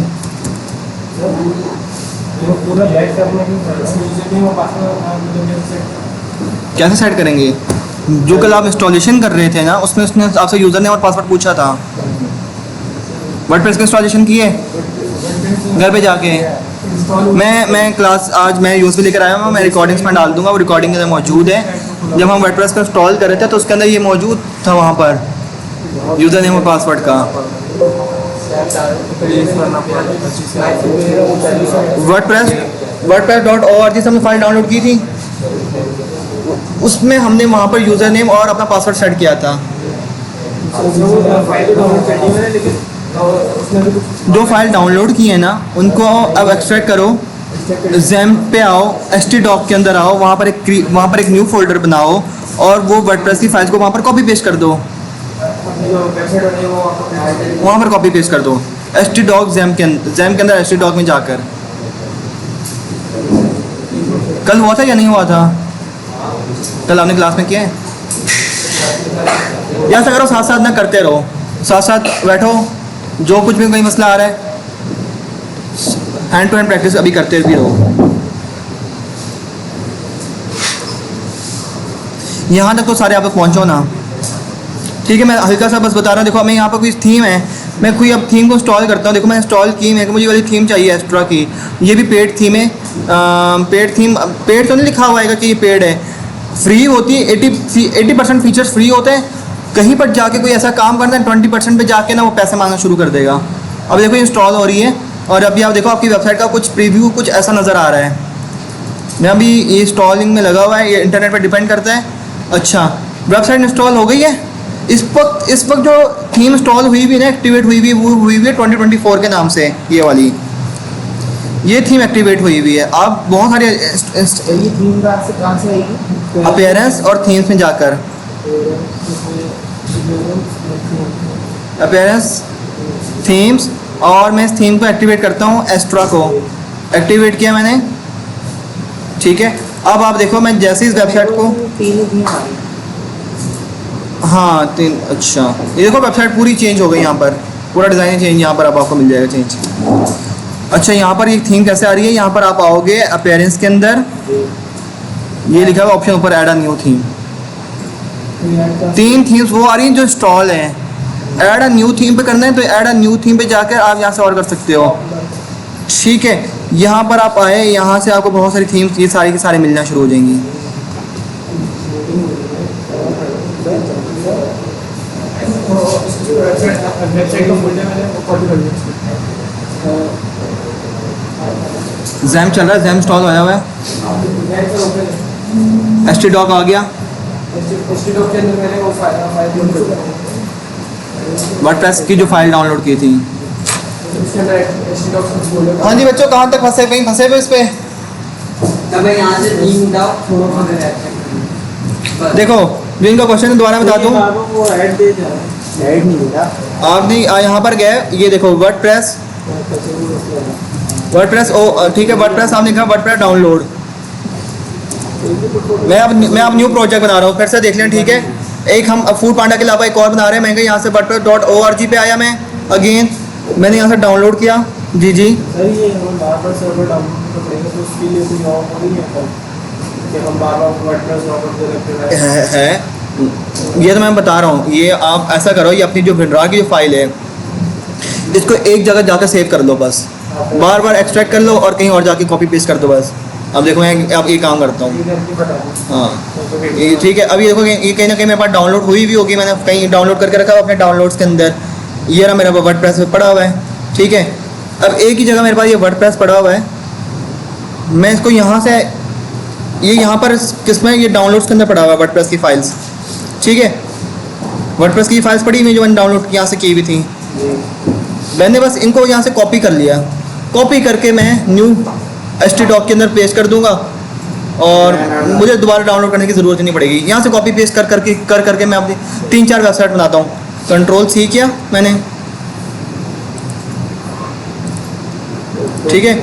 कैसे सेट करेंगे, जो कल आप इंस्टॉलेशन कर रहे थे ना, उसमें उसने आपसे यूज़र नेम और पासवर्ड पूछा था। वर्डप्रेस का इंस्टॉलेशन किए घर पे जाके, मैं क्लास आज मैं यूज़ लेकर आया हूँ, मैं रिकॉर्डिंग्स में डाल दूंगा, वो रिकॉर्डिंग के अंदर मौजूद है। जब हम वर्डप्रेस का इंस्टॉल कर रहे थे तो उसके अंदर ये मौजूद था, वहाँ पर यूज़र नेम और पासवर्ड का। वर्डप्रेस.org से हमने फाइल डाउनलोड की थी, उसमें हमने वहाँ पर यूज़र नेम और अपना पासवर्ड सेट किया था। जो फाइल डाउनलोड की है ना, उनको अब एक्सट्रैक्ट करो, ज़ैम्प पे आओ, htdoc के अंदर आओ, वहाँ पर एक न्यू फोल्डर बनाओ और वो वर्डप्रेस की फाइल्स को वहाँ पर कॉपी पेस्ट कर दो, वहाँ पर कॉपी पेस्ट कर दो htdoc ज़ैम्प के अंदर htdoc में जाकर। कल हुआ था या नहीं हुआ था, कल आपने क्लास में किया है। या ऐसा करो, साथ साथ ना करते रहो, साथ साथ बैठो, जो कुछ भी कोई मसला आ रहा है हैंड टू हैंड प्रैक्टिस अभी करते भी रहो। यहाँ तक तो सारे आप लोग पहुँचो ना, ठीक है। मैं हल्का सा बस बता रहा हूँ। देखो मैं यहाँ पर कोई थीम है, मैं कोई अब थीम को इंस्टॉल करता हूँ। देखो मैं इंस्टॉल की, मेरे को मुझे वाली थीम चाहिए एक्स्ट्रा की, ये भी पेड थीम है। पेड थीम, पेड तो नहीं लिखा हुआ है कि ये पेड है, फ्री होती है। 80% फीचर्स फ्री होते हैं। कहीं पर जाके कोई ऐसा काम करना है 20% पे जाके ना वो पैसे मांगना शुरू कर देगा। अब देखो इंस्टॉल हो रही है और अभी आप देखो आपकी वेबसाइट का कुछ प्रीव्यू कुछ ऐसा नज़र आ रहा है। मैं अभी ये इंस्टॉलिंग में लगा हुआ है, ये इंटरनेट पर डिपेंड करता है। अच्छा, वेबसाइट इंस्टॉल हो गई है। इस वक्त जो थीम इंस्टॉल हुई भी ना, एक्टिवेट हुई भी, वो हुई भी है 2024 के नाम से। ये वाली ये थीम एक्टिवेट हुई हुई है। आप बहुत सारे ये थीम कहाँ से आएगी? अपीयरेंस और थीम्स में जाकर, अपीयरेंस, थीम्स और मैं इस थीम को एक्टिवेट करता हूँ, एस्ट्रा को एक्टिवेट किया मैंने, ठीक है। अब आप देखो मैं जैसे इस वेबसाइट को, हाँ 3, अच्छा ये देखो वेबसाइट पूरी चेंज हो गई, यहाँ पर पूरा डिज़ाइन चेंज यहाँ पर अब आपको मिल जाएगा चेंज। अच्छा यहाँ पर ये थीम कैसे आ रही है, यहाँ पर आप आओगे अपीयरेंस के अंदर, ये लिखा हुआ ऑप्शन ऊपर add a new theme. 3 themes वो आ रही हैं जो इंस्टॉल हैं। ऐड अ न्यू थीम पे करना है तो ऐड अ न्यू थीम पे जाकर आप यहाँ से और कर सकते हो, ठीक है। यहाँ पर आप आए, यहाँ से आपको बहुत सारी थीम्स ये सारी की सारी मिलना शुरू हो जाएंगी। जैम चल रहा है, जैम इंस्टॉल होया हुआ है, htdoc आ गया, वर्डप्रेस की जो फाइल डाउनलोड की थी। हाँ जी बच्चों, कहाँ तक फंसे, कहीं फंसे हुए इस पे? यहाँ से थीम उठाओ, देखो जो इनका क्वेश्चन है दोबारा बता दूँ, वो ऐड दे जा, ऐड नहीं मिला। आपने यहाँ पर गए, ये देखो वर्डप्रेस ओ ठीक है, वर्डप्रेस आपने लिखा वर्डप्रेस डाउनलोड। मैं अब न्यू प्रोजेक्ट बना रहा हूँ, फिर से देख लें, ठीक है। एक हम फूड पांडा के अलावा एक और बना रहे हैं। मैं कहीं यहाँ से wordpress.org पे आया, मैं अगेन मैंने यहाँ से डाउनलोड किया। जी जी सर ये हम बार-बार सर्वर डाउनलोड तो करेंगे तो उसके लिए कोई और नहीं है कि हम बार-बार वर्डप्रेस डाउनलोड करते है ये तो मैं बता रहा हूँ। ये आप ऐसा करो, ये अपनी जो विंड्रा की जो फाइल है इसको एक जगह जाकर सेव कर लो, बस बार बार एक्सट्रैक्ट कर लो और कहीं और जाके कॉपी पेस्ट कर दो बस। अब देखो मैं अब ये काम करता हूँ, हाँ ये ठीक है। अब ये देखो ये कहीं ना कहीं मेरे पास डाउनलोड हुई भी होगी, मैंने कहीं डाउनलोड करके रखा अपने डाउनलोड्स के अंदर। ये रहा मेरा वर्डप्रेस पड़ा हुआ है, ठीक है। अब एक ही जगह मेरे पास ये वर्डप्रेस पड़ा हुआ है, मैं इसको यहाँ से ये यहाँ पर किसमें ये डाउनलोड्स के अंदर पड़ा हुआ है वर्डप्रेस की फाइल्स, ठीक है। वर्डप्रेस की फाइल्स पड़ी हुई जो मैंने डाउनलोड यहाँ से की हुई थी, मैंने बस इनको यहाँ से कॉपी कर लिया। कॉपी करके मैं न्यू htdoc के अंदर पेस्ट कर दूंगा और मुझे दोबारा डाउनलोड करने की ज़रूरत नहीं पड़ेगी। यहाँ से कॉपी पेस्ट कर करके मैं अपनी 3-4 वेबसाइट बनाता हूँ। Ctrl+C किया मैंने, ठीक है।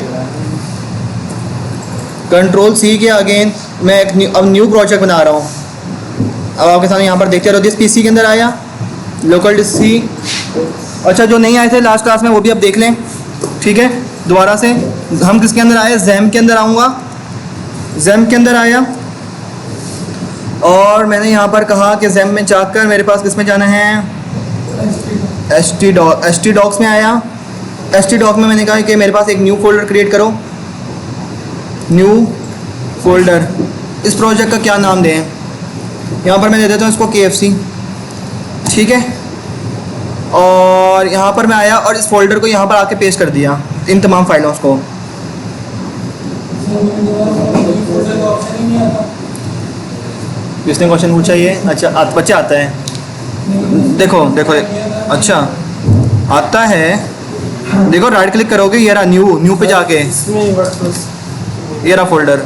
Ctrl+C किया, अगेन मैं एक अब न्यू प्रोजेक्ट बना रहा हूँ। अब आपके सामने यहाँ पर देखते रहो, जिस पीसी के अंदर आया लोकल सी। अच्छा जो नहीं आए थे लास्ट क्लास में वो भी अब देख लें, ठीक है। दोबारा से हम किसके अंदर आए, जैम के अंदर आऊँगा। जैम के अंदर आया और मैंने यहाँ पर कहा कि जैम में जाकर मेरे पास किस में जाना है, htdocs में आया। htdoc में मैंने कहा कि मेरे पास एक न्यू फोल्डर क्रिएट करो, न्यू फोल्डर। इस प्रोजेक्ट का क्या नाम दें, यहाँ पर मैं दे देता हूँ इसको KFC, ठीक है। और यहाँ पर मैं आया और इस फोल्डर को यहाँ पर आके पेस्ट कर दिया, इन तमाम फाइलों को। किसने क्वेश्चन पूछा ये? अच्छा बच्चे आता है, देखो देखो अच्छा आता है, देखो राइट क्लिक करोगे, ये रहा न्यू पे जाके ये रहा फोल्डर,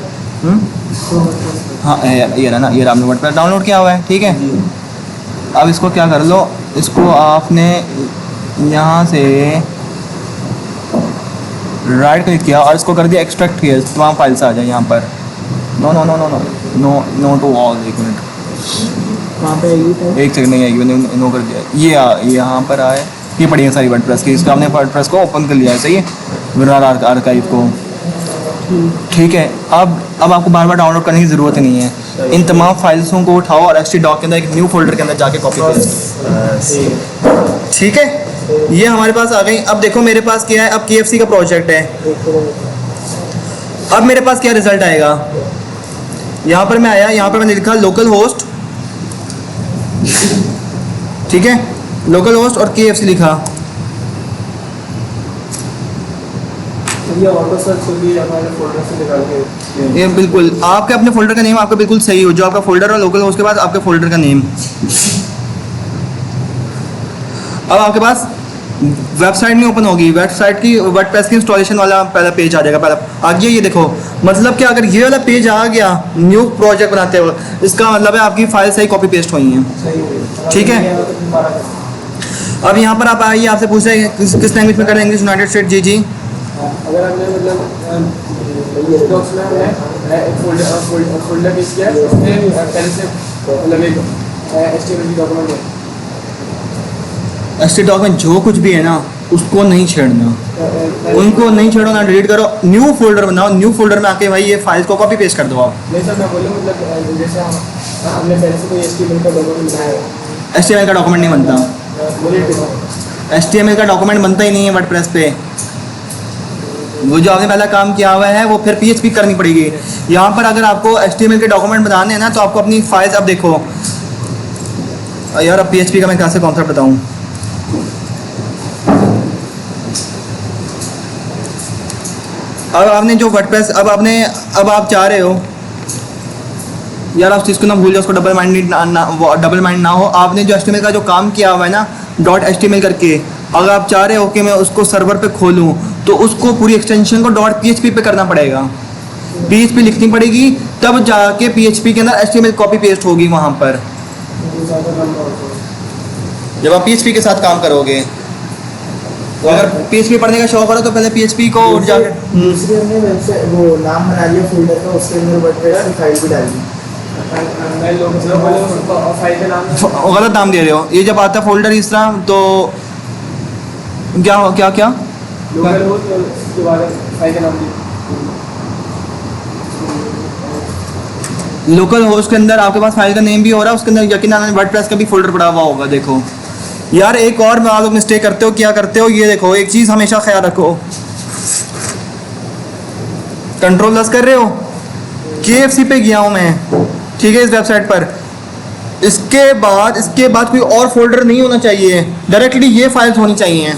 हाँ ये रहा ना, ये रहा आपने वर्डप्रेस डाउनलोड किया हुआ है, ठीक है। अब इसको क्या कर लो, इसको आपने यहाँ से राइट क्लिक किया और इसको कर दिया एक्सट्रैक्ट किया, तमाम फाइल्स आ जाए यहाँ पर। No no no no no no no to all, एक मिनट, वहाँ पे आएगी, एक सेकंड नहीं आएगी, मैंने नो कर दिया। ये यहाँ पर आए, ये पड़ी है सारी वर्डप्रेस की, इसका हमने वर्डप्रेस को ओपन कर लिया है, सही है, विंडोज आर्काइव को, ठीक है। अब आपको बार बार डाउनलोड करने की ज़रूरत ही नहीं है। इन तमाम फाइल्सों को उठाओ और htdoc के अंदर एक न्यू फोल्डर के अंदर जाके कॉपी पेस्ट, ठीक है। ये हमारे पास आ गई। अब देखो मेरे पास क्या है, अब KFC का प्रोजेक्ट है। अब मेरे पास क्या रिजल्ट आएगा, यहाँ पर मैं आया, यहाँ पर मैंने लिखा लोकल होस्ट, ठीक है, लोकल होस्ट और KFC लिखा। ये ऑटो सर्च होगी हमारे फोल्डर से निकाल के, ये बिल्कुल आपके अपने फोल्डर का नेम आपका बिल्कुल सही हो, जो आपका फोल्डर और लोकल होस्ट के बाद आपके फोल्डर का नेम। अब आपके पास वेबसाइट नहीं ओपन होगी, वेबसाइट की वर्डप्रेस की इंस्टॉलेशन वाला पहला पेज आ जाएगा। पहला आ गया, ये देखो, मतलब कि अगर ये वाला पेज आ गया न्यू प्रोजेक्ट बनाते वक्त, इसका मतलब है आपकी फाइल सही कॉपी पेस्ट हुई हैं, ठीक है। अब यहाँ पर आप आइए, आपसे पूछ रहे हैं किस लैंग्वेज में करें, इंग्लिश, यूनाइटेड स्टेट, जी। अगर हमने मतलब डॉक्स में हमने एक फोल्डर पेश किया है, उसमें पहले से मतलब एक HTML डॉक्यूमेंट है। एसटी डॉक्यूमेंट जो कुछ भी है ना उसको नहीं छेड़ना, उनको नहीं छेड़ो ना, डिलीट करो, न्यू फोल्डर बनाओ, न्यू फोल्डर में आके भाई ये फाइल्स को कॉपी पेस्ट कर दो आप। नहीं सर, मैं बोलूँ मतलब जैसे हमने पहले से कोई HTML का डॉक्यूमेंट बनाया है, HTML का डॉक्यूमेंट नहीं बनता, बोलिए HTML का डॉक्यूमेंट बनता ही नहीं है वर्डप्रेस पे। वो जो आपने पहला काम किया हुआ है वो फिर PHP करनी पड़ेगी। यहाँ पर अगर आपको HTML के डॉक्यूमेंट बनाने हैं ना तो आपको अपनी फाइल्स, अब देखो यार, अब PHP का मैं कैसे कॉन्सेप्ट बताऊँ। अब आपने जो वर्डप्रेस, अब आप चाह रहे हो यार, आप चीज़ को ना भूल जाओ, उसको डबल माइंड ना हो। आपने जो HTML का जो काम किया हुआ है ना .html करके, अगर आप चाह रहे हो कि मैं उसको सर्वर पे खोलूँ तो उसको पूरी एक्सटेंशन को .php पे करना पड़ेगा, PHP लिखनी पड़ेगी, तब जाके PHP के अंदर HTML कॉपी पेस्ट होगी वहाँ पर, जब आप PHP के साथ काम करोगे। तो अगर PHP पढ़ने का शौक हो रहा तो पहले PHP को उठ जाकर दूसरी हमने वेबसाइट वो नाम बना लिया फोल्डर का, उसके अंदर वर्डप्रेस की फाइल भी डाल दी। मैं लोग बोले फाइल का नाम गलत नाम दे रहे हो। ये जब आता फोल्डर इस तरह तो क्या लोकल हो तो उसके बाद फाइल का नाम दिया। लोकल होस्ट के अंदर आपके पास फाइल का नेम भी हो रहा है, उसके अंदर यकीनन वर्डप्रेस का भी फोल्डर पड़ा हुआ होगा। देखो यार, एक और आप लोग मिस्टेक करते हो, क्या करते हो, ये देखो, एक चीज़ हमेशा ख्याल रखो, कंट्रोल+ कर रहे हो, KFC पे गया हूँ मैं, ठीक है, इस वेबसाइट पर, इसके बाद कोई और फोल्डर नहीं होना चाहिए, डायरेक्टली ये फाइल्स होनी चाहिए।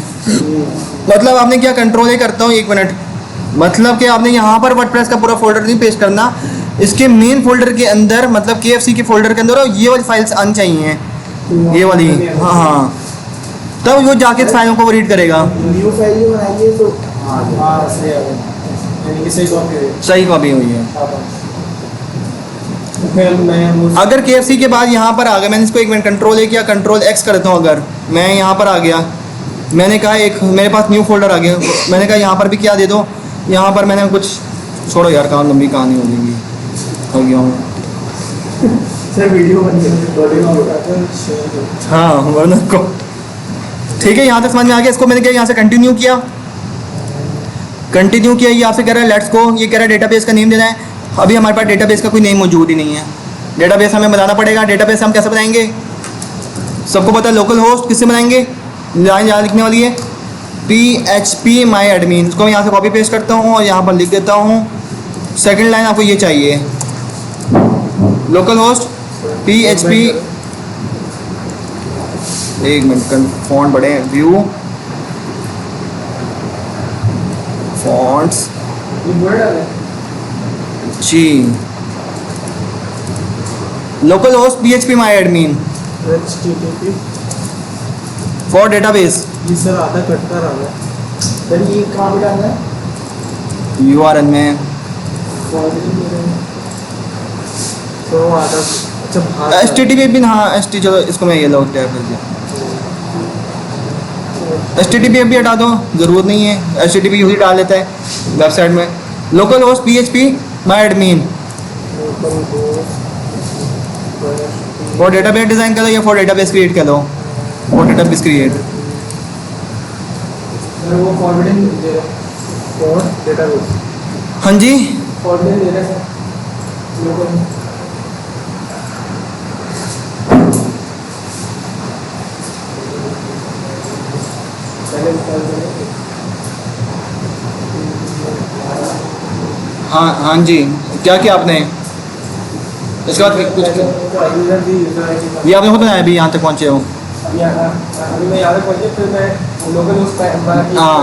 मतलब आपने क्या, कंट्रोल करता हूँ 1 मिनट, मतलब कि आपने यहाँ पर वर्डप्रेस का पूरा फोल्डर नहीं पेस्ट करना, इसके मेन फोल्डर के अंदर, मतलब KFC के फोल्डर के अंदर ये वाली फाइल्स आनी चाहिए, ये वाली, हाँ, तब वो जाके फाइलों को रीड करेगा। न्यू फाइल जो बनाई है तो हाँ सही है, यानी कि सही कॉपी है। सही कॉपी हुई है। फिर मैं अगर KFC के बाद यहाँ पर आ गया, मैंने इसको 1 मिनट कंट्रोल किया, कंट्रोल+X करता हूँ, अगर मैं यहाँ पर आ गया, मैंने कहा एक मेरे पास न्यू फोल्डर आ गया, मैंने कहा यहाँ पर भी क्या दे दो, यहाँ पर मैंने कुछ, छोड़ो यार, कहाँ लंबी कहानी हो जाएगी, हो गया हूँ। सर वीडियो बन गई। हाँ वरना को, ठीक है, यहाँ तक समझ में आ गया। इसको मैंने क्या यहाँ से कंटिन्यू किया, ये आपसे कह रहा है लेट्स गो, ये कह रहा है डेटाबेस का नेम देना है। अभी हमारे पास डेटाबेस का कोई नेम मौजूद ही नहीं है, डेटाबेस हमें बनाना पड़ेगा। डेटाबेस हम कैसे बनाएंगे, सबको पता है, लोकल होस्ट किससे बनाएंगे, लाइन यहाँ लिखने वाली है PHP my admin, इसको मैं यहाँ से कॉपी पेस्ट करता हूँ और यहाँ पर लिख देता हूँ। सेकंड लाइन आपको ये चाहिए, local host PHP, 1 minute, font बढ़े, व्यू फॉन्ट्स जी, local host PHP my admin HTTP for database. जी सर, आधा कटता रहा है सर, ये कहाँ पे डालना है, URL में तो आधा, अच्छा बाहर HTTP भी, हाँ HT, चलो इसको मैं ये लॉग टैब कर दिया, HTTP भी हटा दो, ज़रूरत नहीं है, HTTP यूज़ डाल लेता है वेबसाइट में। Local host PHP my admin for database design कर दो या फॉर डेटाबेस क्रिएट कर दो, फॉर डेटाबेस क्रिएट। वो फॉरवर्डिंग दे रहा है, और डेटाबेस, हाँ जी, फॉरवर्डिंग दे रहा है सर लोकल। पहले कॉल करें, हाँ जी, क्या किया आपने, इसके बाद कुछ, यूजर भी यूजर ये आपने खुद बनाया, अभी यहाँ तक पहुँचे हो। अभी मैं यहाँ पे पहुँचे, फिर मैं लोकल होस्ट हाँ,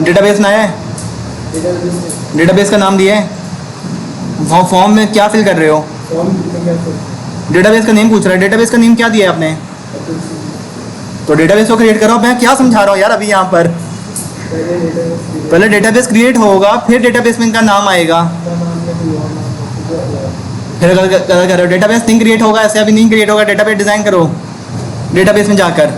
डेटाबेस ना है, डेटाबेस का नाम दिया है, फॉर्म में क्या फिल कर रहे हो, डेटाबेस का नेम पूछ रहा है, डेटाबेस का नेम क्या दिया है आपने, तो डेटाबेस को क्रिएट करो। मैं क्या समझा रहा हूँ यार अभी यहाँ पर, पहले डेटाबेस क्रिएट होगा, फिर डेटाबेस में इनका नाम आएगा, फिर अगर कर रहे हो डेटाबेस नहीं क्रिएट होगा, ऐसे अभी नहीं क्रिएट होगा, डेटाबेस डिज़ाइन करो डेटाबेस में जाकर,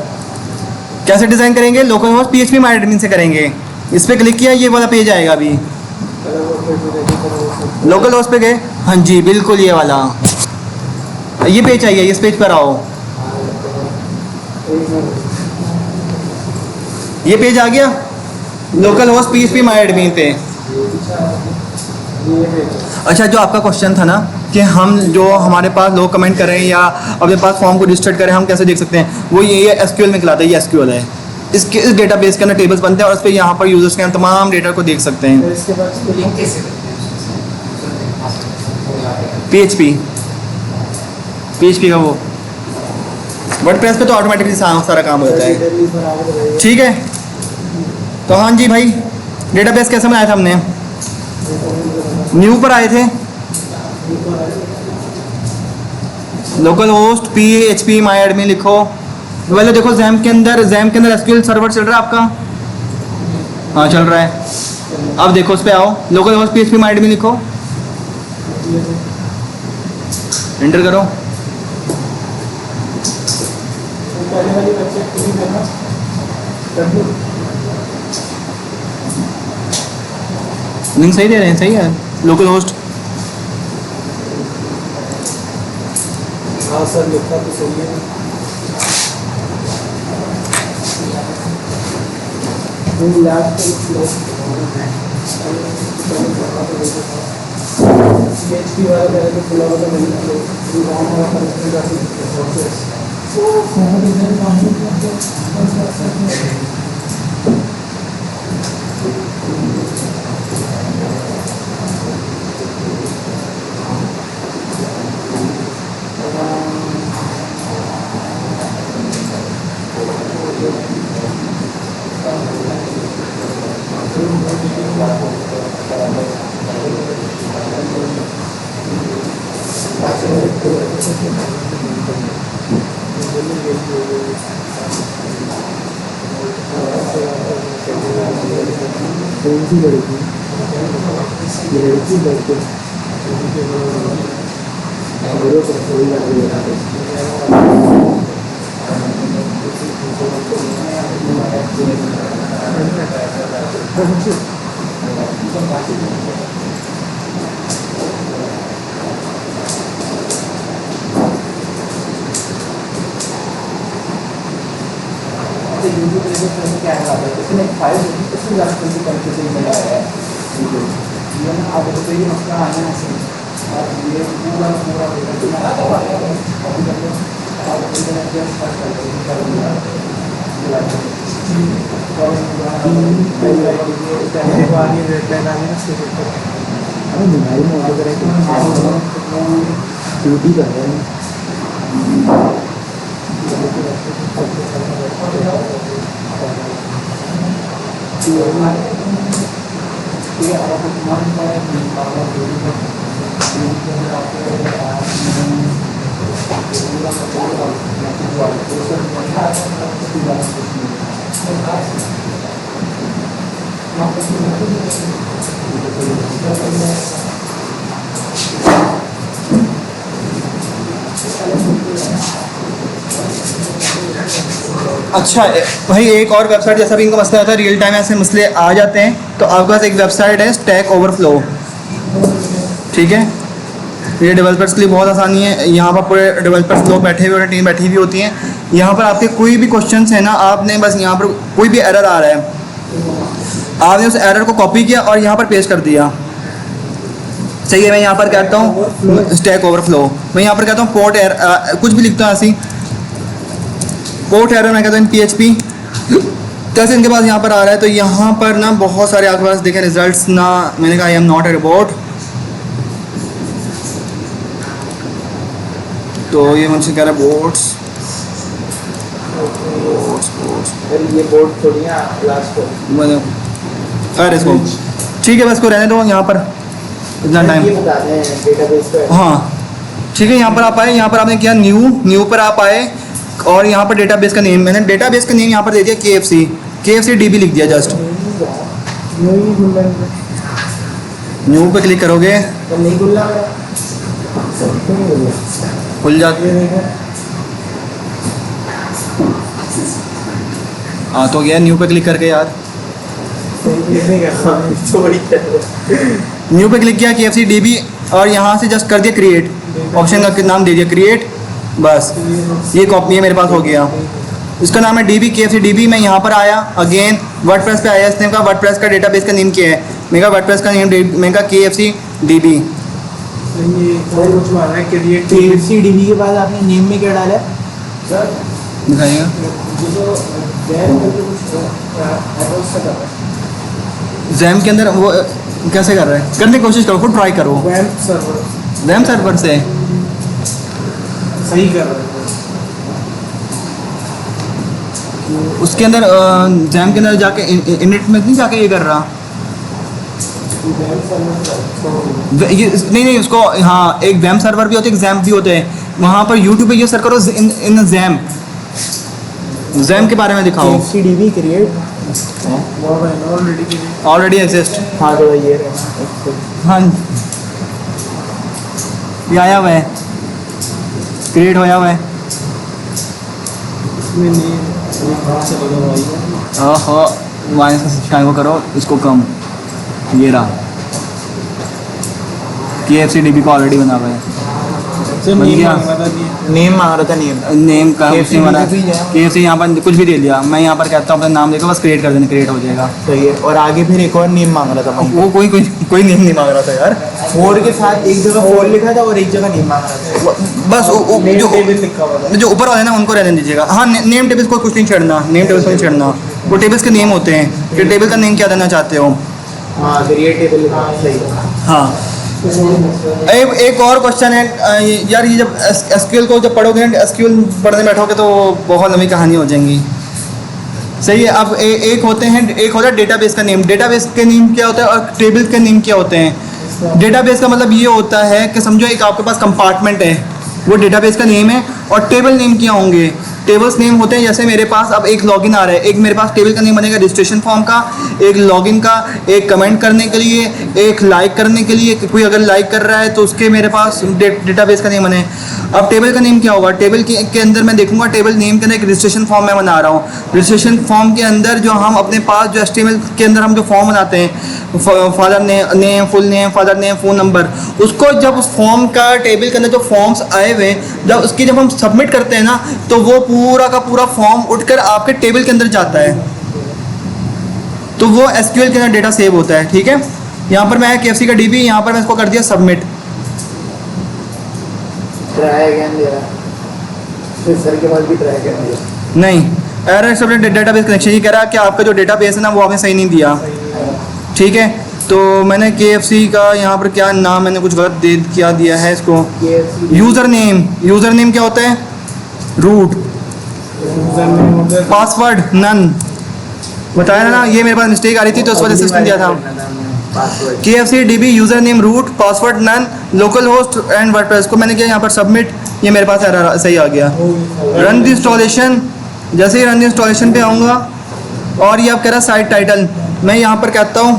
कैसे डिज़ाइन करेंगे? लोकल होस्ट PHP माई एडमिन से करेंगे। इस पर क्लिक किया, ये वाला पेज आएगा अभी। लोकल होस्ट पे गए, हाँ जी बिल्कुल ये वाला, ये पेज चाहिए, इस पेज पर आओ। ये पेज आ गया लोकल होस्ट PHP माई एडमिन पे। अच्छा, जो आपका क्वेश्चन था ना कि हम जो हमारे पास लोग कमेंट करें या अपने पास फॉर्म को रजिस्टर्ड करें, हम कैसे देख सकते हैं? वो ये SQL में खिलाता है, ये SQL है। इस डेटाबेस के अंदर टेबल्स बनते हैं और उस पर यहाँ पर यूजर्स के हम तमाम डेटा को देख सकते हैं। इसके बाद लिंक कैसे करते हैं? PHP का वो वर्डप्रेस पे तो ऑटोमेटिकली सारा काम हो जाता है। दिल्ली पर आगे बढ़ाइए। ठीक है, तो हाँ जी भाई, डेटाबेस कैसे बनाया था हमने? न्यू पर आए थे, लोकल होस्ट PHP माई एडमिन लिखो। पहले देखो जैम के अंदर SQL सर्वर चल रहा है आपका? हाँ चल रहा है। अब देखो उस पे आओ, लोकल होस्ट PHP माई एडमिन लिखो, एंटर करो। पहले वाली वेबसाइट पूरी करना, कर दो। लिंक सही दे रहे हैं? सही है। लोकल होस्ट हाँ सर, लिखा तो सही है। PHP वाला पहले तो खुला हुआ था, अच्छा भाई, एक और वेबसाइट, जैसा भी इनका मसला होता है रियल टाइम ऐसे मसले आ जाते हैं, तो आपके पास एक वेबसाइट है स्टैक ओवरफ्लो। ठीक है, ये डेवलपर्स के लिए बहुत आसानी है। यहाँ पर पूरे डेवलपर्स लोग बैठे हुए, टीम बैठी हुई होती हैं। यहाँ पर आपके कोई भी क्वेश्चंस है ना, आपने बस यहाँ पर कोई भी एरर आ रहा है, आपने उस एरर को कॉपी किया और यहाँ पर पेस्ट कर दिया। सही है, मैं यहाँ पर कहता हूँ स्टैक ओवरफ्लो, मैं यहाँ पर कहता हूँ पोर्ट एरर, कुछ भी लिखता हूँ ऐसी पोर्ट एरर, मैं कहता हूँ PHP। जैसे इनके पास यहाँ पर आ रहा है, तो यहाँ पर ना बहुत सारे आपके पास देखें रिजल्ट्स ना, मैंने कहा I am not a robot, तो ये मुझसे कह रहा है बोट्स। ये बोर्ड थोड़ी है लास्ट को, खैर इसको ठीक है, बस को रहने दो यहाँ पर इतना टाइम। ये बता दें डेटाबेस पे। हाँ ठीक है, यहाँ पर आप आए, यहाँ पर आपने किया न्यू पर आप आए और यहाँ पर डेटाबेस का नेम, मैंने डेटाबेस का नेम यहाँ पर दे दिया KFC DB लिख दिया जस्ट। न्यू पे क्लिक करोगे तो नहीं खुल रहा है, खुल जाती है। हाँ तो गया न्यू पे क्लिक करके यार, क्लिक नहीं करना तो बड़ी न्यू पे क्लिक किया KFC DB और यहाँ से जस्ट कर दिया क्रिएट, ऑप्शन का नाम दे दिया क्रिएट, बस ये कॉपी है मेरे पास हो गया। इसका नाम है DB KFC DB। मैं यहाँ पर आया अगेन वर्डप्रेस पे आया, इसने कहा वर्डप्रेस का डेटाबेस का नेम क्या है, मेरा वर्डप्रेस का नेम मैंने कहा KFC DB। ये और कुछ आ रहा है क्रिएट KFC DB के बाद आपने नेम में क्या डाला है सर दिखाइएगा। जो जैम करके कुछ एड्रेस से कर रहा है। जैम के अंदर वो कैसे कर रहे हैं, करने की कोशिश करो, खुद ट्राई करो। वेब सर्वर जैम सर्वर से सही कर रहा है। उसके अंदर जैम के अंदर जाके इनिट में नहीं जाके ये कर रहा ये नहीं उसको, हाँ एक वैम सर्वर भी होते हैं, एक जैम भी होते हैं। वहाँ पर यूट्यूब पे ये सर्च करो इन जैम, जैम के बारे में दिखाओ। KFC DB create already exist, हाँ तो ये रहा हाँ ये आया हुआ है, क्रिएट होया हुआ है। इसमें नेम से लगा हुआ है। ओहो माइनस का सब्सक्राइब वो करो इसको कम, ये रहा KFC DB को ऑलरेडी बना हुआ है। से बन गया। नेम मांग रहा था नेम का KFC हमारा DB है। KFC यहाँ पर कुछ भी दे दिया, मैं यहाँ पर कहता हूँ अपना नाम देकर बस क्रिएट कर देना, क्रिएट हो जाएगा। सही है। और आगे फिर एक और नेम मांग रहा था वो कोई नेम नहीं मांग रहा था यार, 4 के साथ एक जगह 4 लिखा था और एक जगह नेम मांग रहा था। बस नेम टेबल लिखा हुआ था। जो ऊपर वाले ना उनको रहने दीजिएगा। हाँ नेम टेबल्स को कुछ नहीं छेड़ना, नेम टेबल्स को नहीं छेड़ना, वो टेबल्स के नेम होते हैं कि टेबल का नेम क्या देना चाहते हो। हाँ क्रिएट टेबल लिखा है, सही है। हाँ एक और क्वेश्चन है यार, ये जब SQL को जब पढ़ोगे ना, SQL पढ़ने बैठोगे तो बहुत लंबी कहानी हो जाएंगी। सही है। अब एक होता है डेटाबेस का नेम। डेटाबेस के नेम क्या होता है और टेबल के नेम क्या होते हैं। डेटाबेस का मतलब ये होता है कि समझो एक आपके पास कंपार्टमेंट है, वो डेटाबेस का नेम है। और टेबल नेम क्या होंगे, टेबल्स नेम होते हैं जैसे मेरे पास अब एक लॉगिन आ रहा है, एक मेरे पास टेबल का नेम बनेगा रजिस्ट्रेशन फॉर्म का, एक लॉगिन का, एक कमेंट करने के लिए, एक लाइक करने के लिए, कोई अगर लाइक कर रहा है तो उसके मेरे पास डेटाबेस का नेम बने। अब टेबल का नेम क्या होगा, टेबल के अंदर मैं देखूंगा टेबल नेम के अंदर एक रजिस्ट्रेशन फॉर्म मैं बना रहा हूँ। रजिस्ट्रेशन फॉर्म के अंदर जो हम अपने पास जो HTML के अंदर हम जो फॉर्म बनाते हैं, father name, full name, father name, phone number, उसको जब उस फॉर्म का टेबल के अंदर जो फॉर्म्स आए हुए जब हम सबमिट करते हैं ना, तो वो पूरा का पूरा फॉर्म उठकर आपके टेबल के अंदर जाता है, तो वो SQL के अंदर डेटा सेव होता है। ठीक है, यहाँ पर मैं KFC का DB, यहाँ पर मैं इसको कर दिया सबमिट। ट्राई अगेन दे रहा है, सर के पास भी ट्राई अगेन दिया नहीं, एरर सबमिट डेटाबेस कनेक्शन, ये कह रहा है कि आपका जो डेटाबेस है ना वो आपने सही नहीं दिया। ठीक है, तो मैंने KFC का यहाँ पर क्या नाम मैंने कुछ गलत क्या दिया है इसको। यूज़र नेम क्या होता है, रूट, पासवर्ड नन, बताया ना, ये मेरे पास मिस्टेक आ रही थी तो उस वजह से इसने दिया था। KFC DB user name root, password none, localhost and WordPress को मैंने किया यहाँ पर सबमिट, ये मेरे पास एरर सही आ गया। रन द इंस्टॉलेशन, जैसे ही रन द इंस्टॉलेशन पे आऊँगा और ये आप कह रहा साइट टाइटल, मैं यहाँ पर कहता हूँ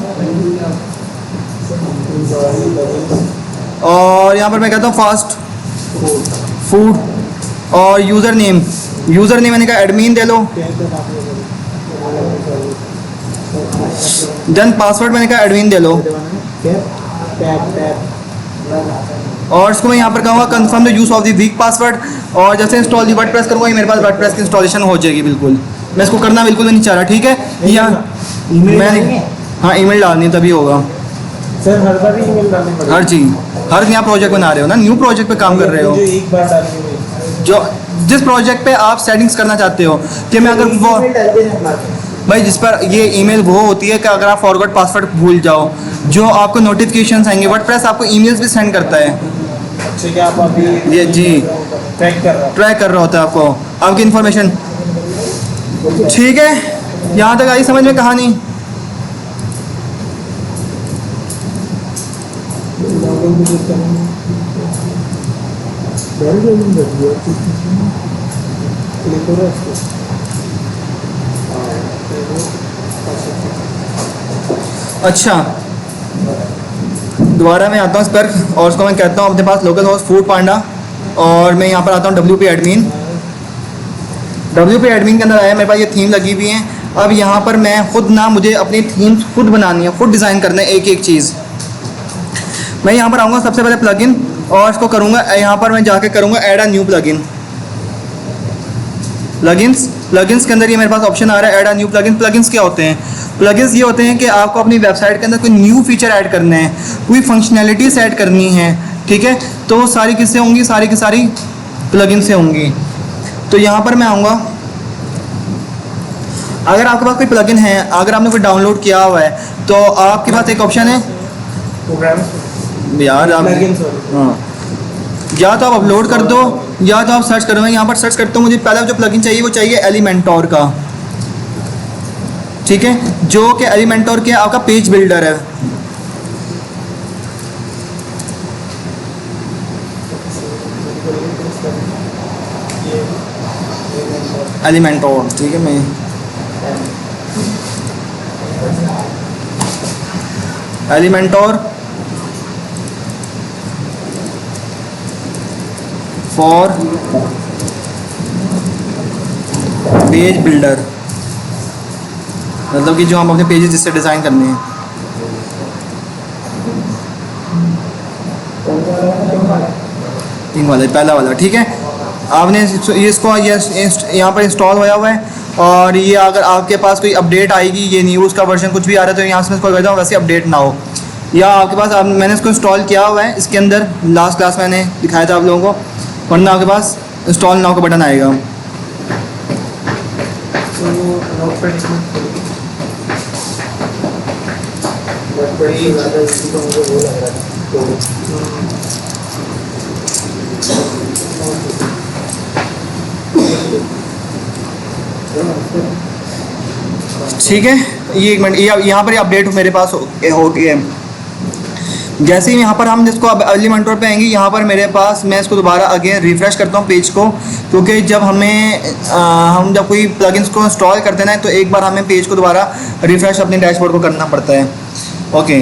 और यहाँ पर मैं कहता हूँ फास्ट फूड, और यूज़र नेम मैंने कहा एडमिन दे लो, देन पासवर्ड मैंने कहा एडमिन दे लो, और इसको मैं यहाँ पर कहूँगा confirm the use of the week password, और जैसे इंस्टॉल दी वर्डप्रेस करूँगा ये मेरे पास वर्डप्रेस की इंस्टॉलेशन हो जाएगी बिल्कुल। मैं इसको करना बिल्कुल नहीं चाह रहा। ठीक है, या मैं हाँ ईमेल डालनी तभी होगा सर, हर बार ईमेल डालनी पड़ेगी, हर चीज़, हर नया प्रोजेक्ट बना रहे हो ना, न्यू प्रोजेक्ट पे काम कर रहे हो, जो एक बार डालनी पड़ेगी, जो जिस प्रोजेक्ट पे आप सेटिंग्स करना चाहते हो कि मैं अगर वो भाई जिस पर ये ईमेल वो होती है कि अगर आप फॉरवर्ड पासवर्ड भूल जाओ, जो आपको नोटिफिकेशंस आएंगे, वर्डप्रेस आपको ईमेल्स भी सेंड करता है। अच्छा, क्या आप अभी ये जी ट्रैक कर रहा होता है आपको आपकी इन्फॉर्मेशन। ठीक है, यहाँ तक आई समझ में कहानी। अच्छा, दोबारा मैं आता हूँ इस पर और उसको मैं कहता हूँ अपने पास लोकल होस्ट फूड पांडा, और मैं यहाँ पर आता हूँ WP एडमिन के अंदर आया, मेरे पास ये थीम लगी हुई है। अब यहाँ पर मैं खुद ना, मुझे अपनी थीम्स खुद बनानी है, खुद डिज़ाइन करना है एक एक चीज़। मैं यहाँ पर आऊँगा सबसे पहले प्लगइन, और इसको करूँगा यहाँ पर मैं जाके करूँगा add a new plugin. Plugins के अंदर ये मेरे पास ऑप्शन आ रहा है add a new plugin. Plugins क्या होते हैं? प्लगइन्स ये होते हैं कि आपको अपनी वेबसाइट के अंदर कोई न्यू फीचर ऐड करना है, कोई फंक्शनैलिटीज़ ऐड करनी है, ठीक है, तो वो सारी किससे होंगी? सारी की सारी प्लगइन से होंगी। तो यहाँ पर मैं आऊँगा, अगर आपके पास कोई प्लगइन है, अगर आपने कोई डाउनलोड किया हुआ है, तो आपके पास एक ऑप्शन है यार, आप हाँ, या तो आप अपलोड कर दो या तो आप सर्च करो। मैं यहाँ पर सर्च करता हूँ, मुझे पहला जो प्लगइन चाहिए वो चाहिए एलिमेंटोर का, ठीक है, जो कि एलिमेंटोर के आपका पेज बिल्डर है। एलिमेंटोर, ठीक है, मैं एलिमेंटोर फॉर पेज बिल्डर, मतलब कि जो हम अपने पेजेस जिससे डिज़ाइन करने हैं। वाला पहला वाला, ठीक है, आपने ये इसको यहाँ पर इंस्टॉल होया हुआ है। और ये अगर आपके पास कोई अपडेट आएगी, ये न्यूज़ का वर्जन कुछ भी आ रहा है, तो यहाँ से मैं इसको कर दूँ वैसे अपडेट ना हो, या आपके पास मैंने इसको इंस्टॉल किया हुआ है, इसके अंदर लास्ट क्लास मैंने दिखाया था आप लोगों को, वरना आपके पास इंस्टॉल नाउ का बटन आएगा। ठीक है, ये एक मिनट, यहाँ पर अपडेट मेरे पास हो गया है। जैसे ही यहाँ पर हम इसको अब एलिमेंटोर पे आएंगे, यहाँ पर मेरे पास, मैं इसको दोबारा अगेन रिफ़्रेश करता हूँ पेज को, क्योंकि जब हम जब कोई प्लगइन्स को इंस्टॉल करते हैं ना, तो एक बार हमें पेज को दोबारा रिफ़्रेश अपने डैशबोर्ड को करना पड़ता है। ओके,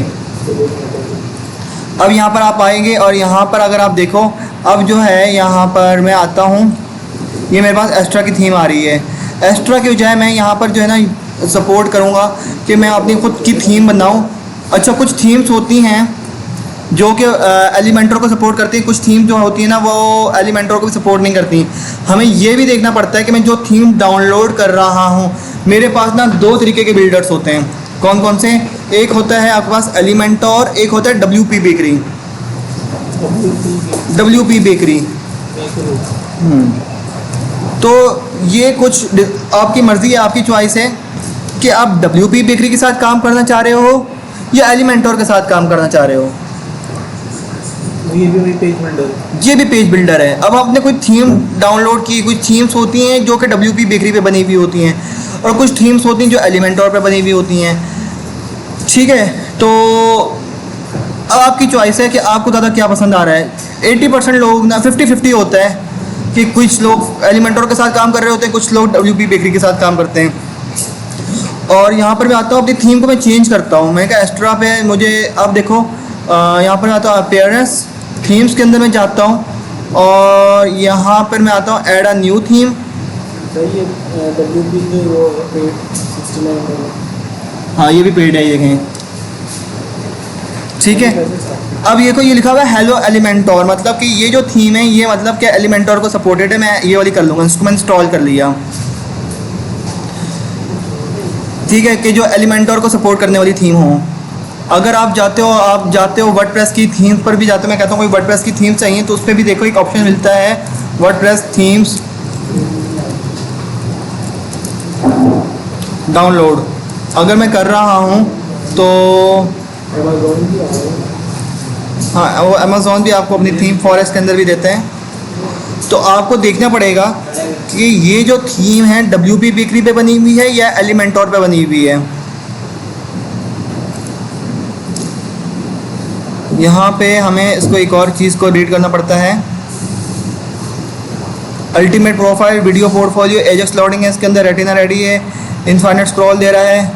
अब यहाँ पर आप आएंगे और यहाँ पर अगर आप देखो, अब जो है यहाँ पर मैं आता हूँ, ये मेरे पास एक्स्ट्रा की थीम आ रही है। एक्स्ट्रा की बजाय मैं यहाँ पर जो है ना सपोर्ट करूँगा कि मैं अपनी खुद की थीम बनाऊँ। अच्छा, कुछ थीम्स होती हैं जो कि एलिमेंटोर को सपोर्ट करती हैं, कुछ थीम जो होती है ना वो एलिमेंटोर को भी सपोर्ट नहीं करती। हमें ये भी देखना पड़ता है कि मैं जो थीम डाउनलोड कर रहा हूँ, मेरे पास ना दो तरीके के बिल्डर्स होते हैं। कौन कौन से? एक होता है आपके पास एलिमेंटोर, एक होता है WP बेकरी। WP बेकरी, तो ये कुछ आपकी मर्ज़ी है, आपकी चॉइस है कि आप WP बेकरी के साथ काम करना चाह रहे हो या एलिमेंटोर के साथ काम करना चाह रहे हो। ये भी वही पेज बिल्डर है। ये भी पेज बिल्डर है। अब आपने कोई थीम डाउनलोड की, कुछ थीम्स होती हैं जो कि WP बेकरी पे बनी हुई होती हैं, और कुछ थीम्स होती हैं जो एलिमेंटोर पे बनी हुई होती हैं, ठीक है। तो अब आपकी चॉइस है कि आपको ज़्यादा क्या पसंद आ रहा है। 80% लोग ना 50-50 होता है कि कुछ लोग एलिमेंटोर के साथ काम कर रहे होते हैं, कुछ लोग WP बेकरी के साथ काम करते हैं। और यहाँ पर मैं आता हूँ, अपनी थीम को मैं चेंज करता हूँ। मैं क्या एक्स्ट्रा पे मुझे, अब देखो यहाँ पर आता हूँ अपीयरेंस, थीम्स के अंदर मैं जाता हूँ और यहाँ पर मैं आता हूँ add a new theme. WP की वो 69 हाँ, ये भी पेड है, ये देखें, ठीक है। अब ये को ये लिखा हुआ है हेलो एलिमेंटोर, मतलब कि ये जो थीम है ये मतलब कि एलिमेंटोर को सपोर्टेड है। मैं ये वाली कर लूँगा, इसको मैंने इंस्टॉल कर लिया, ठीक है, कि जो एलिमेंटोर को सपोर्ट करने वाली थीम हो। अगर आप जाते हो वर्डप्रेस की थीम्स पर भी जाते हो, मैं कहता हूँ कोई वर्डप्रेस की थीम चाहिए तो उस पर भी देखो एक ऑप्शन मिलता है वर्डप्रेस थीम्स डाउनलोड। अगर मैं कर रहा हूँ तो हाँ, वो अमेज़ॉन भी आपको अपनी थीम फॉरेस्ट के अंदर भी देते हैं। तो आपको देखना पड़ेगा कि ये जो थीम है WP बेकरी पे बनी हुई है या एलिमेंटोर पे बनी हुई है। यहाँ पे हमें इसको एक और चीज़ को रीड करना पड़ता है, ultimate profile, video portfolio, Ajax loading है इसके अंदर, रेटिना रेडी है, इनफाइनाइट स्क्रॉल दे रहा है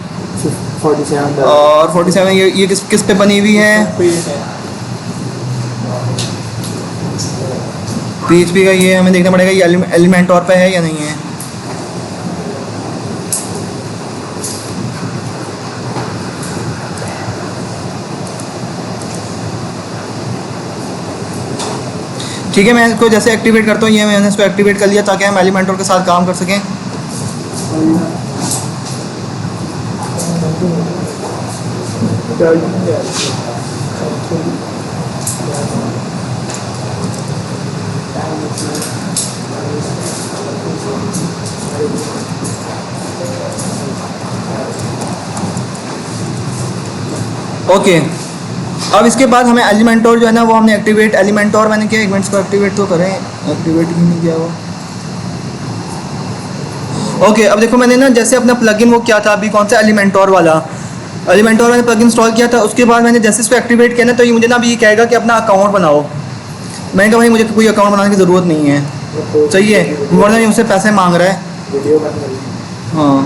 47 और 47 ये किस पे बनी हुई है? PHP का। ये हमें देखना पड़ेगा ये एलिमेंटोर पे है या नहीं है। ठीक है, मैं इसको जैसे एक्टिवेट करता हूँ, ये मैंने इसको एक्टिवेट कर लिया ताकि हम एलिमेंटोर के साथ काम कर सकें। ओके, अब इसके बाद हमें एलिमेंटोर जो है ना वो हमने एक्टिवेट, एलिमेंटोर मैंने किया, एक मिनट को एक्टिवेट तो करें, एक्टिवेट ही नहीं किया वो। ओके, अब देखो मैंने ना जैसे अपना प्लगइन वो किया था अभी, कौन सा एलिमेंटोर वाला, एलिमेंटोर मैंने प्लगइन इंस्टॉल किया था। उसके बाद मैंने जैसे इसको एक्टिवेट किया ना तो ये मुझे ना अभी ये कहेगा कि अपना अकाउंट बनाओ। मैंने कहा भाई मुझे कोई अकाउंट बनाने की ज़रूरत नहीं है, चाहिए वरना ये मुझसे पैसे मांग रहा है। वीडियो बंद कर ली। हाँ,